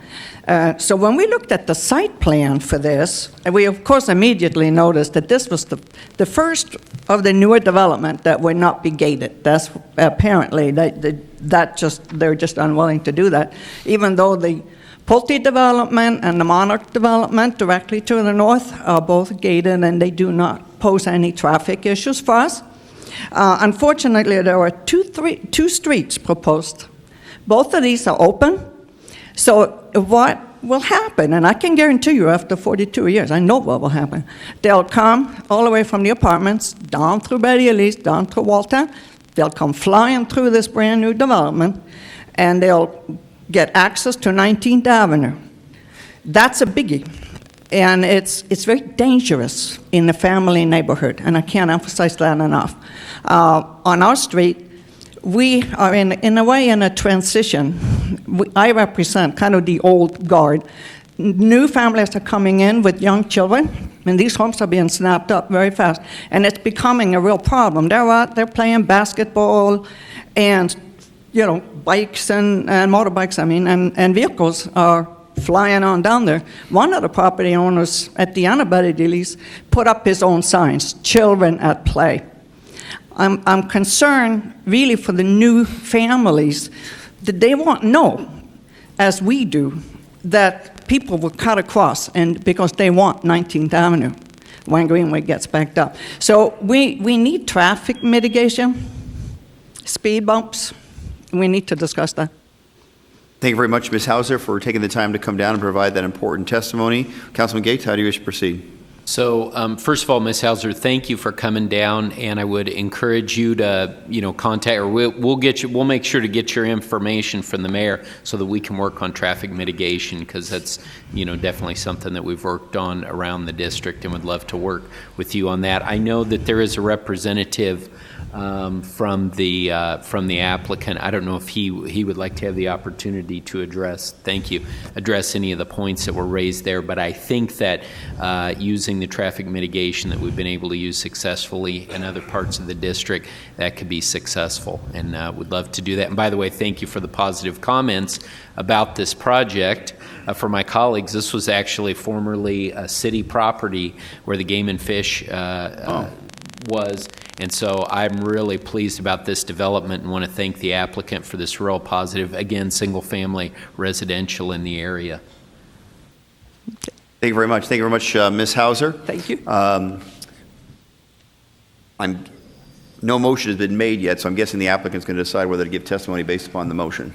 So when we looked at the site plan for this, we of course immediately noticed that this was the first of the newer development that would not be gated. That's apparently, they're just unwilling to do that, even though the Pulte development and the Monarch development directly to the north are both gated, and they do not pose any traffic issues for us. Unfortunately, there are two streets proposed. Both of these are open. So what will happen, and I can guarantee you after 42 years, I know what will happen. They'll come all the way from the apartments, down through Betty Elise, down through Walton. They'll come flying through this brand new development, and they'll get access to 19th Avenue. That's a biggie. And it's very dangerous in the family neighborhood, and I can't emphasize that enough. On our street, we are in a way in a transition. I represent kind of the old guard. New families are coming in with young children, and these homes are being snapped up very fast, and it's becoming a real problem. They're out there playing basketball, and bikes and motorbikes, and vehicles are flying on down there. One of the property owners at the end of Betty Elise put up his own signs, "Children at play." I'm concerned really for the new families that they won't know, as we do, that people will cut across and because they want 19th Avenue when Greenway gets backed up. So we need traffic mitigation, speed bumps. We need to discuss that. Thank you very much, Ms. Hauser, for taking the time to come down and provide that important testimony. Councilman Gates, how do you wish to proceed? So, first of all, Ms. Hauser, thank you for coming down, and I would encourage you to, contact, or we'll make sure to get your information from the mayor so that we can work on traffic mitigation, because that's, definitely something that we've worked on around the district and would love to work with you on that. I know that there is a representative from the applicant. I don't know if he would like to have the opportunity to address any of the points that were raised there, but I think that using the traffic mitigation that we've been able to use successfully in other parts of the district, that could be successful, and would love to do that. And by the way, thank you for the positive comments about this project. For my colleagues, this was actually formerly a city property where the Game and Fish was. And so I'm really pleased about this development and want to thank the applicant for this real positive, again, single-family residential in the area. Thank you very much. Thank you very much, Ms. Hauser. Thank you. No motion has been made yet, so I'm guessing the applicant's going to decide whether to give testimony based upon the motion.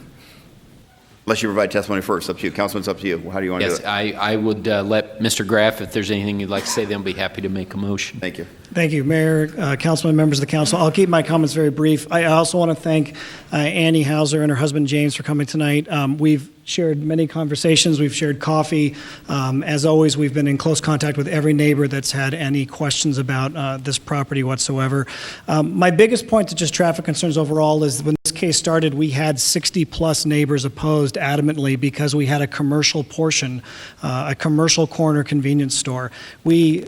Unless you provide testimony first, up to you. Councilman, it's up to you. How do you want to do it? Yes, I would let Mr. Graff, if there's anything you'd like to say, then I'll be happy to make a motion. Thank you. Thank you, Mayor, Councilman, members of the council. I'll keep my comments very brief. I also want to thank Annie Hauser and her husband James for coming tonight. We've shared many conversations. We've shared coffee. As always, we've been in close contact with every neighbor that's had any questions about this property whatsoever. My biggest point to just traffic concerns overall is when this case started, we had 60-plus neighbors opposed adamantly because we had a commercial portion, a commercial corner convenience store. We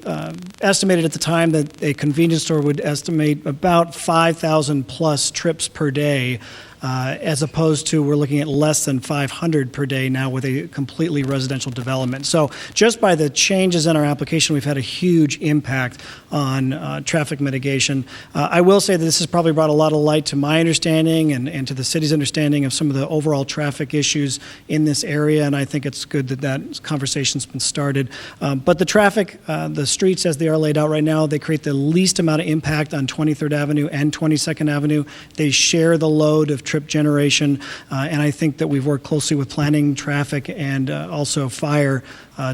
estimated at the time that a convenience store would estimate about 5,000-plus trips per day, as opposed to we're looking at less than 500 per day now with a completely residential development. So just by the changes in our application, we've had a huge impact on traffic mitigation. I will say that this has probably brought a lot of light to my understanding and to the city's understanding of some of the overall traffic issues in this area, and I think it's good that that conversation's been started. But the traffic, the streets as they are laid out right now, they create the least amount of impact on 23rd Avenue and 22nd Avenue. They share the load of trip generation, and I think that we've worked closely with planning, traffic, and also fire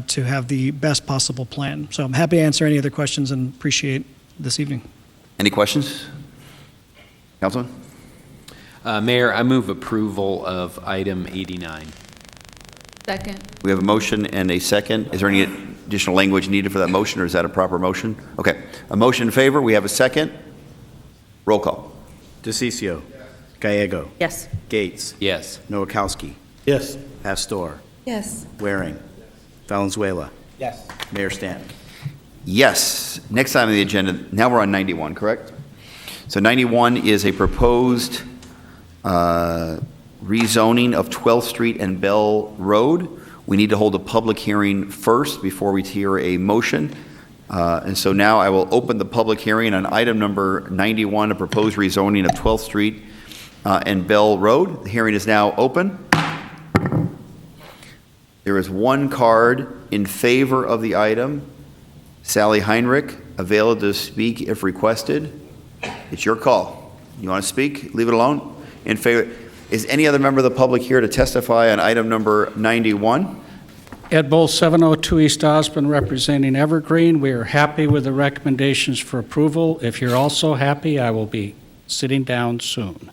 to have the best possible plan. So I'm happy to answer any other questions and appreciate this evening. Any questions? Councilman? Mayor, I move approval of item 89. Second. We have a motion and a second. Is there any additional language needed for that motion, or is that a proper motion? Okay. A motion in favor. We have a second. Roll call. DeCiccio. Gallego. Yes. Gates. Yes. Nowakowski. Yes. Pastor. Yes. Waring. Valenzuela. Yes. Mayor Stanton. Yes. Next item on the agenda, now we're on 91, correct? So 91 is a proposed rezoning of 12th Street and Bell Road. We need to hold a public hearing first before we hear a motion. And so now I will open the public hearing on item number 91, a proposed rezoning of 12th Street and Bell Road. The hearing is now open. There is one card in favor of the item. Sally Heinrich, available to speak if requested. It's your call. You want to speak? Leave it alone. In favor. Is any other member of the public here to testify on item number 91? Ed Bull, 702 East Osborne, representing Evergreen. We are happy with the recommendations for approval. If you're also happy, I will be sitting down soon.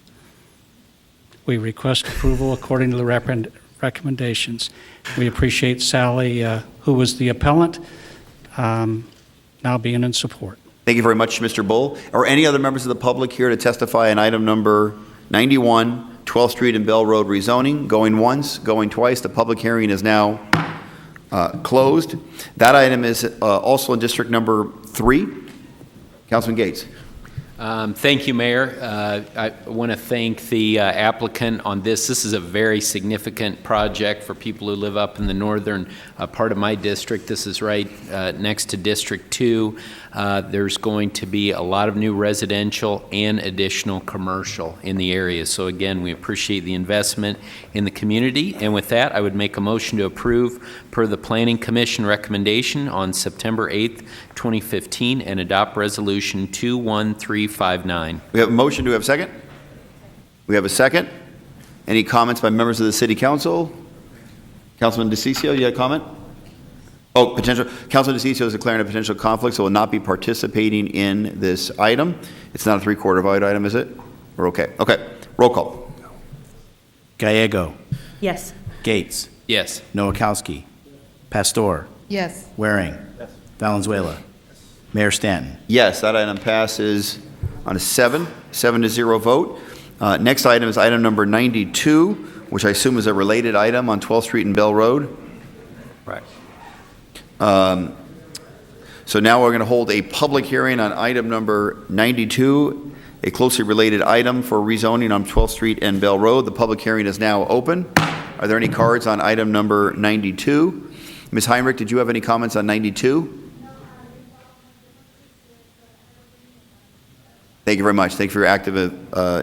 We request approval according to the recommendations. We appreciate Sally, who was the appellant, now being in support. Thank you very much, Mr. Bull. Are any other members of the public here to testify on item number 91, 12th Street and Bell Road rezoning? Going once, going twice. The public hearing is now closed. That item is also in district number 3. Councilman Gates. Thank you, Mayor. I want to thank the applicant on this. This is a very significant project for people who live up in the northern part of my district. This is right next to District 2. There's going to be a lot of new residential and additional commercial in the area. So again, we appreciate the investment in the community. And with that, I would make a motion to approve per the Planning Commission recommendation on September 8th, 2015, and adopt Resolution 21359. We have a motion. Do we have a second? We have a second. Any comments by members of the City Council? Councilman DeCiccio, you had a comment? Oh, potential. Councilman DeCiccio is declaring a potential conflict, so will not be participating in this item. It's not a three-quarter vote item, is it? Or okay? Okay. Roll call. Gallego. Yes. Gates. Yes. Nowakowski. Pastor. Yes. Waring. Valenzuela. Mayor Stanton. Yes, that item passes on a 7-0 vote. Next item is item number 92, which I assume is a related item on 12th Street and Bell Road. Right. So now we're going to hold a public hearing on item number 92, a closely related item for rezoning on 12th Street and Bell Road. The public hearing is now open. Are there any cards on item number 92? Ms. Heinrich, did you have any comments on 92? Thank you very much. Thank you for your active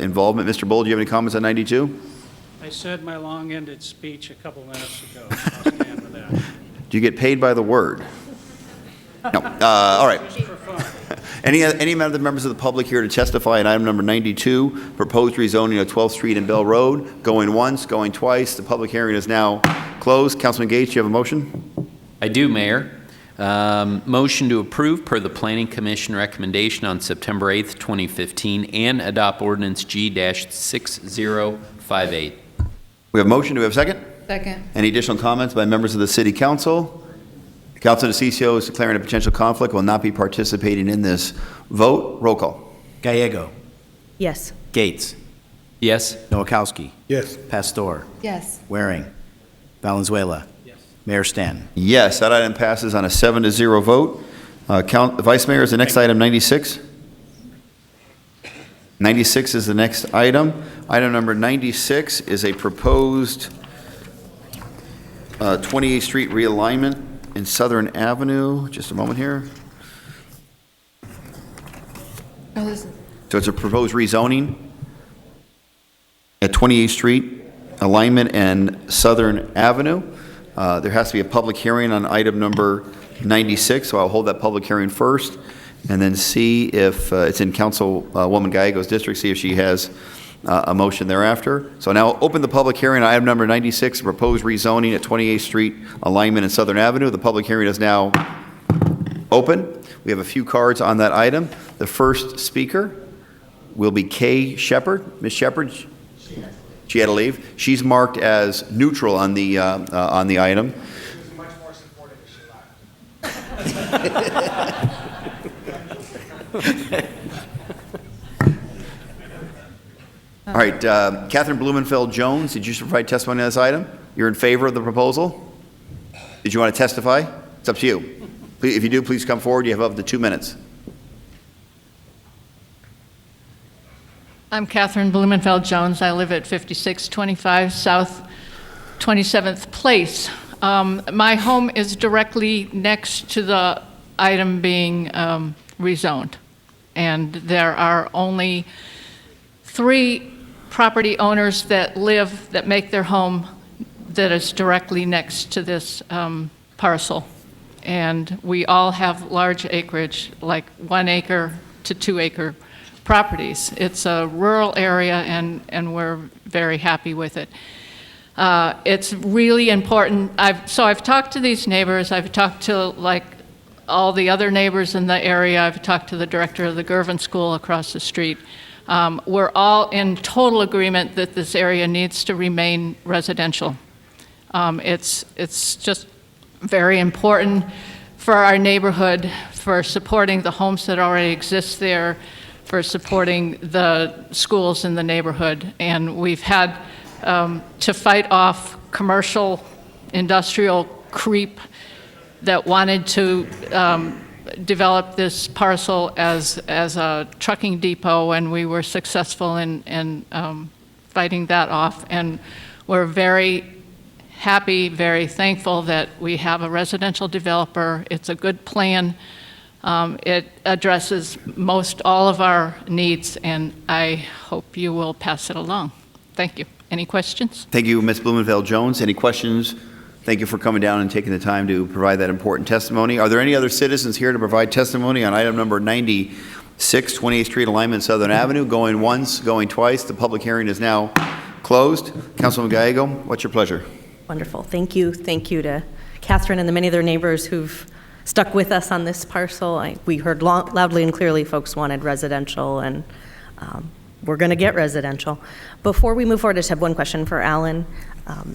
involvement. Mr. Bull, do you have any comments on 92? I said my long-ended speech a couple minutes ago. I'll stand with that. Do you get paid by the word? No. All right. Any other members of the public here to testify on item number 92, proposed rezoning of 12th Street and Bell Road? Going once, going twice. The public hearing is now closed. Councilman Gates, do you have a motion? I do, Mayor. Motion to approve per the Planning Commission recommendation on September 8th, 2015, and adopt ordinance G-6058. We have a motion. Do we have a second? Second. Any additional comments by members of the City Council? Councilman DeCiccio is declaring a potential conflict, will not be participating in this vote. Roll call. Gallego. Yes. Gates. Yes. Nowakowski. Yes. Pastor. Yes. Waring. Valenzuela. Mayor Stanton. Yes, that item passes on a 7-0 vote. Vice Mayor, is the next item 96? 96 is the next item. Item number 96 is a proposed 28th Street realignment in Southern Avenue. Just a moment here. So it's a proposed rezoning at 28th Street, alignment and Southern Avenue. There has to be a public hearing on item number 96, so I'll hold that public hearing first and then see if it's in Councilwoman Gallego's district, see if she has a motion thereafter. So now open the public hearing on item number 96, proposed rezoning at 28th Street, alignment in Southern Avenue. The public hearing is now open. We have a few cards on that item. The first speaker will be Kay Shepard. Ms. Shepard? She had to leave. She's marked as neutral on the item. Much more supportive if she left. All right, Catherine Blumenfeld-Jones, did you provide testimony on this item? You're in favor of the proposal? Did you want to testify? It's up to you. Please, if you do, please come forward. You have up to 2 minutes. I'm Catherine Blumenfeld-Jones. I live at 5625 South 27th Place. My home is directly next to the item being rezoned. And there are only 3 property owners that make their home that is directly next to this parcel. And we all have large acreage, like 1 acre to 2 acre properties. It's a rural area, and we're very happy with it. It's really important. I've talked to these neighbors. I've talked to like all the other neighbors in the area. I've talked to the director of the Gervin School across the street. We're all in total agreement that this area needs to remain residential. It's just very important for our neighborhood, for supporting the homes that already exist there, for supporting the schools in the neighborhood. And we've had to fight off commercial, industrial creep that wanted to develop this parcel as a trucking depot, and we were successful in fighting that off. And we're very happy, very thankful that we have a residential developer. It's a good plan. It addresses most all of our needs, and I hope you will pass it along. Thank you. Any questions? Thank you, Ms. Blumenfeld-Jones. Any questions? Thank you for coming down and taking the time to provide that important testimony. Are there any other citizens here to provide testimony on item number 96, 28th Street alignment, Southern Avenue? Going once, going twice. The public hearing is now closed. Councilman Gallego, what's your pleasure? Wonderful. Thank you. Thank you to Catherine and the many other neighbors who've stuck with us on this parcel. We heard loudly and clearly folks wanted residential, and we're going to get residential. Before we move forward, I just have one question for Alan.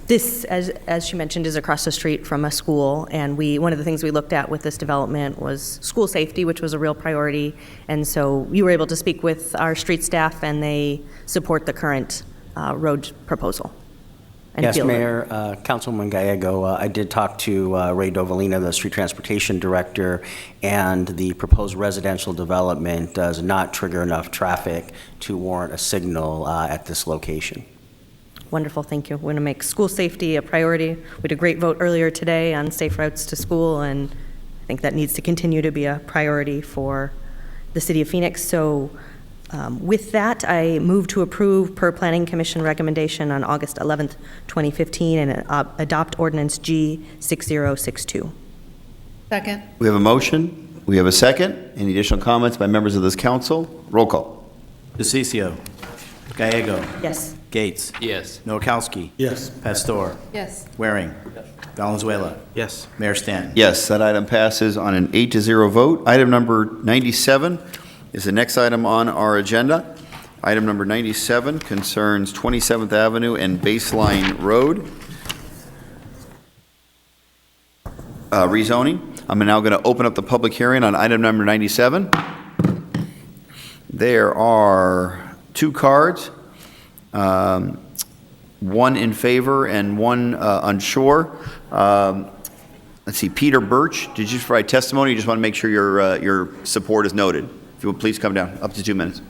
This, as she mentioned, is across the street from a school, and one of the things we looked at with this development was school safety, which was a real priority, and so you were able to speak with our street staff, and they support the current road proposal. Yes, Mayor, Councilwoman Gallego, I did talk to Ray Dovalina, the Street Transportation Director, and the proposed residential development does not trigger enough traffic to warrant a signal at this location. Wonderful, thank you. We're going to make school safety a priority. We had a great vote earlier today on safe routes to school, and I think that needs to continue to be a priority for the City of Phoenix. So with that, I move to approve per Planning Commission recommendation on August 11th, 2015, and adopt ordinance G6062. Second. We have a motion. We have a second. Any additional comments by members of this council? Roll call. DeCiccio. Gallego. Yes. Gates. Yes. Nowakowski. Yes. Pastor. Yes. Waring. Valenzuela. Yes. Mayor Stanton. Yes, that item passes on an 8-0 vote. Item number 97 is the next item on our agenda. Item number 97 concerns 27th Avenue and Baseline Road rezoning. I'm now going to open up the public hearing on item number 97. There are 2 cards, one in favor and one unsure. Let's see, Peter Birch, did you provide testimony? You just want to make sure your support is noted. If you would please come down, up to 2 minutes.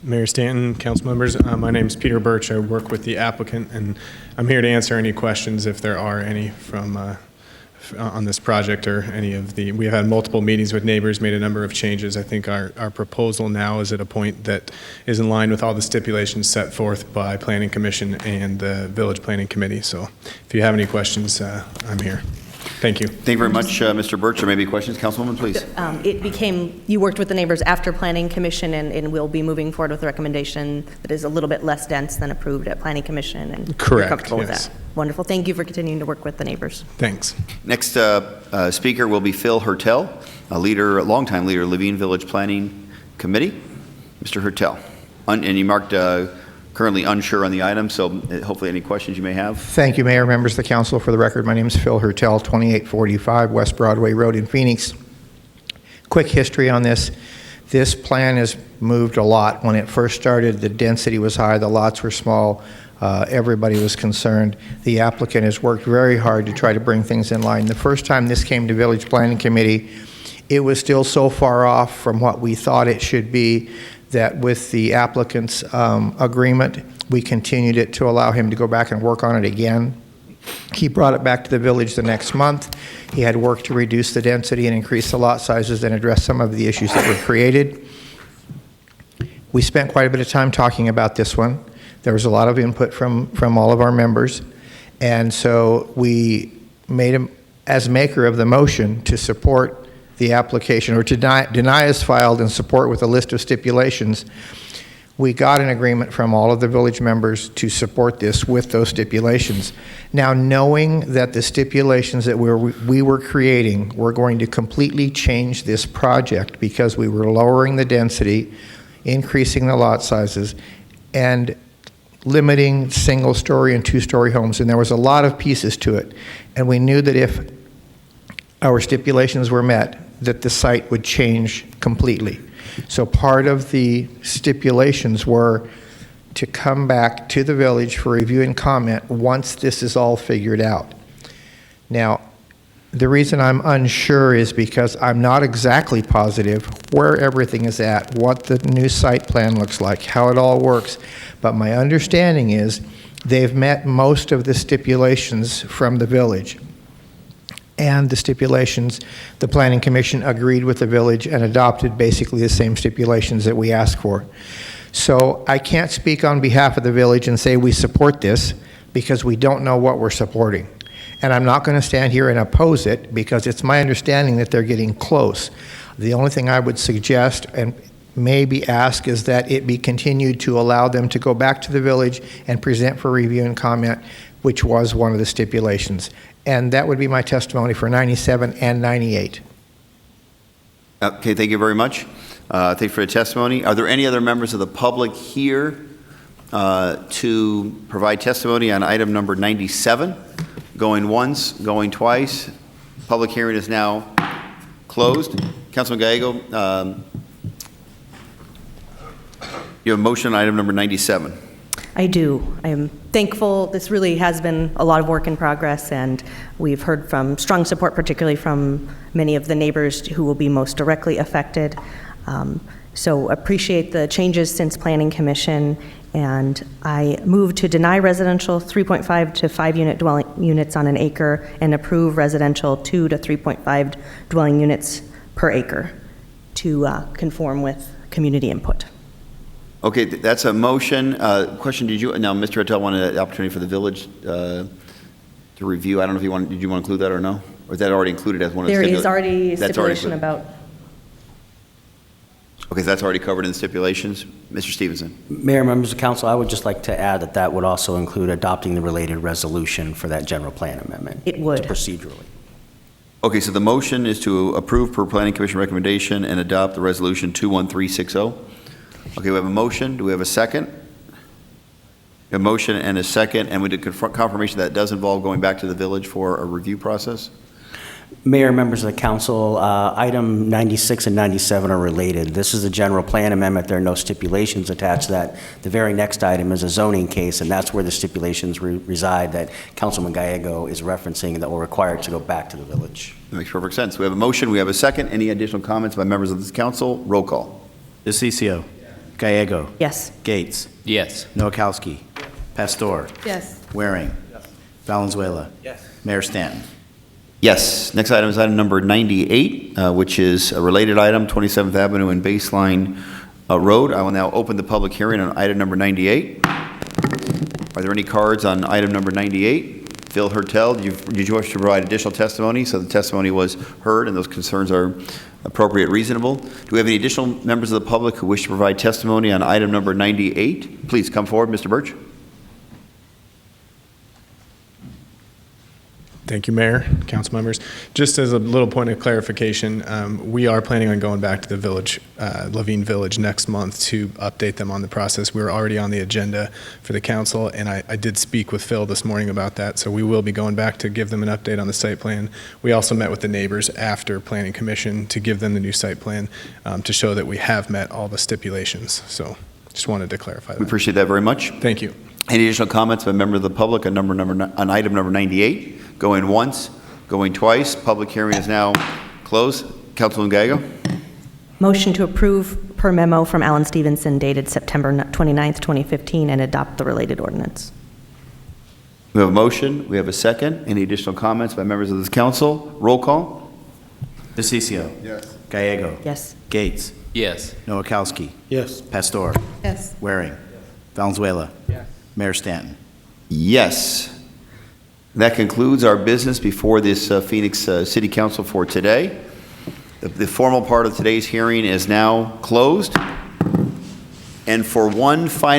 Mayor Stanton, council members, my name is Peter Birch. I work with the applicant, and I'm here to answer any questions if there are any from on this project or any of the. We have had multiple meetings with neighbors, made a number of changes. I think our proposal now is at a point that is in line with all the stipulations set forth by Planning Commission and the Village Planning Committee. So if you have any questions, I'm here. Thank you. Thank you very much, Mr. Birch. There may be questions. Councilwoman, please. You worked with the neighbors after Planning Commission, and we'll be moving forward with a recommendation that is a little bit less dense than approved at Planning Commission, and correct, you're comfortable with yes. that. Wonderful. Thank you for continuing to work with the neighbors. Thanks. Next speaker will be Phil Hertel, a longtime leader of Levine Village Planning Committee. Mr. Hertel. And you marked currently unsure on the item, so hopefully any questions you may have. Thank you, Mayor, members of the council. For the record, my name is Phil Hertel, 2845 West Broadway Road in Phoenix. Quick history on this. This plan has moved a lot. When it first started, the density was high, the lots were small, everybody was concerned. The applicant has worked very hard to try to bring things in line. The first time this came to Village Planning Committee, it was still so far off from what we thought it should be that with the applicant's agreement, we continued it to allow him to go back and work on it again. He brought it back to the village the next month. He had worked to reduce the density and increase the lot sizes and address some of the issues that were created. We spent quite a bit of time talking about this one. There was a lot of input from all of our members. And so we made him, as maker of the motion, to support the application, or to deny as filed and support with a list of stipulations. We got an agreement from all of the village members to support this with those stipulations. Now, knowing that the stipulations that we were creating were going to completely change this project because we were lowering the density, increasing the lot sizes, and limiting single-story and two-story homes, and there was a lot of pieces to it. And we knew that if our stipulations were met, that the site would change completely. So part of the stipulations were to come back to the village for review and comment once this is all figured out. Now, the reason I'm unsure is because I'm not exactly positive where everything is at, what the new site plan looks like, how it all works. But my understanding is they've met most of the stipulations from the village. And the stipulations, the Planning Commission agreed with the village and adopted basically the same stipulations that we asked for. So I can't speak on behalf of the village and say we support this because we don't know what we're supporting. And I'm not going to stand here and oppose it because it's my understanding that they're getting close. The only thing I would suggest and maybe ask is that it be continued to allow them to go back to the village and present for review and comment, which was one of the stipulations. And that would be my testimony for 97 and 98. Okay, thank you very much. Thank you for the testimony. Are there any other members of the public here to provide testimony on item number 97? Going once, going twice. Public hearing is now closed. Councilman Gallego, you have a motion on item number 97. I do. I am thankful. This really has been a lot of work in progress, and we've heard from strong support, particularly from many of the neighbors who will be most directly affected. So appreciate the changes since Planning Commission, and I move to deny residential 3.5 to 5 unit dwelling units on an acre and approve residential 2 to 3.5 dwelling units per acre to conform with community input. Okay, that's a motion. Question, now Mr. Hertel wanted the opportunity for the village to review. I don't know if did you want to include that or no? Or is that already included as one of the There is already stipulation included? about. Okay, so that's already covered in the stipulations. Mr. Stevenson. Mayor, members of council, I would just like to add that that would also include adopting the related resolution for that general plan amendment. It would. Procedurally. Okay, so the motion is to approve per Planning Commission recommendation and adopt the resolution 21360. Okay, we have a motion. Do we have a second? A motion and a second, and we did confirmation that does involve going back to the village for a review process? Mayor, members of the council, item 96 and 97 are related. This is a general plan amendment. There are no stipulations attached to that. The very next item is a zoning case, and that's where the stipulations reside that Councilman Gallego is referencing and that will require it to go back to the village. That makes perfect sense. We have a motion. We have a second. Any additional comments by members of this council? Roll call. DeCiccio. Gallego. Yes. Gates. Yes. Nowakowski. Pastor. Yes. Waring. Valenzuela. Yes. Mayor Stanton. Yes. Next item is item number 98, which is a related item, 27th Avenue and Baseline Road. I will now open the public hearing on item number 98. Are there any cards on item number 98? Phil Hertel, did you wish to provide additional testimony? So the testimony was heard and those concerns are appropriate, reasonable. Do we have any additional members of the public who wish to provide testimony on item number 98? Please come forward, Mr. Birch. Thank you, Mayor, council members. Just as a little point of clarification, we are planning on going back to the village, Levine Village, next month to update them on the process. We're already on the agenda for the council, and I did speak with Phil this morning about that, so we will be going back to give them an update on the site plan. We also met with the neighbors after Planning Commission to give them the new site plan to show that we have met all the stipulations. So just wanted to clarify that. We appreciate that very much. Thank you. Any additional comments by member of the public on item number 98? Going once, going twice. Public hearing is now closed. Councilman Gallego. Motion to approve per memo from Alan Stevenson dated September 29th, 2015, and adopt the related ordinance. We have a motion, we have a second. Any additional comments by members of this council? Roll call? DeCiccio. Yes. Gallego. Yes. Gates. Yes. Noakowski. Yes. Pastor. Yes. Waring. Valenzuela. Mayor Stanton. Yes. That concludes our business before this Phoenix City Council for today. The formal part of today's hearing is now closed. And for one final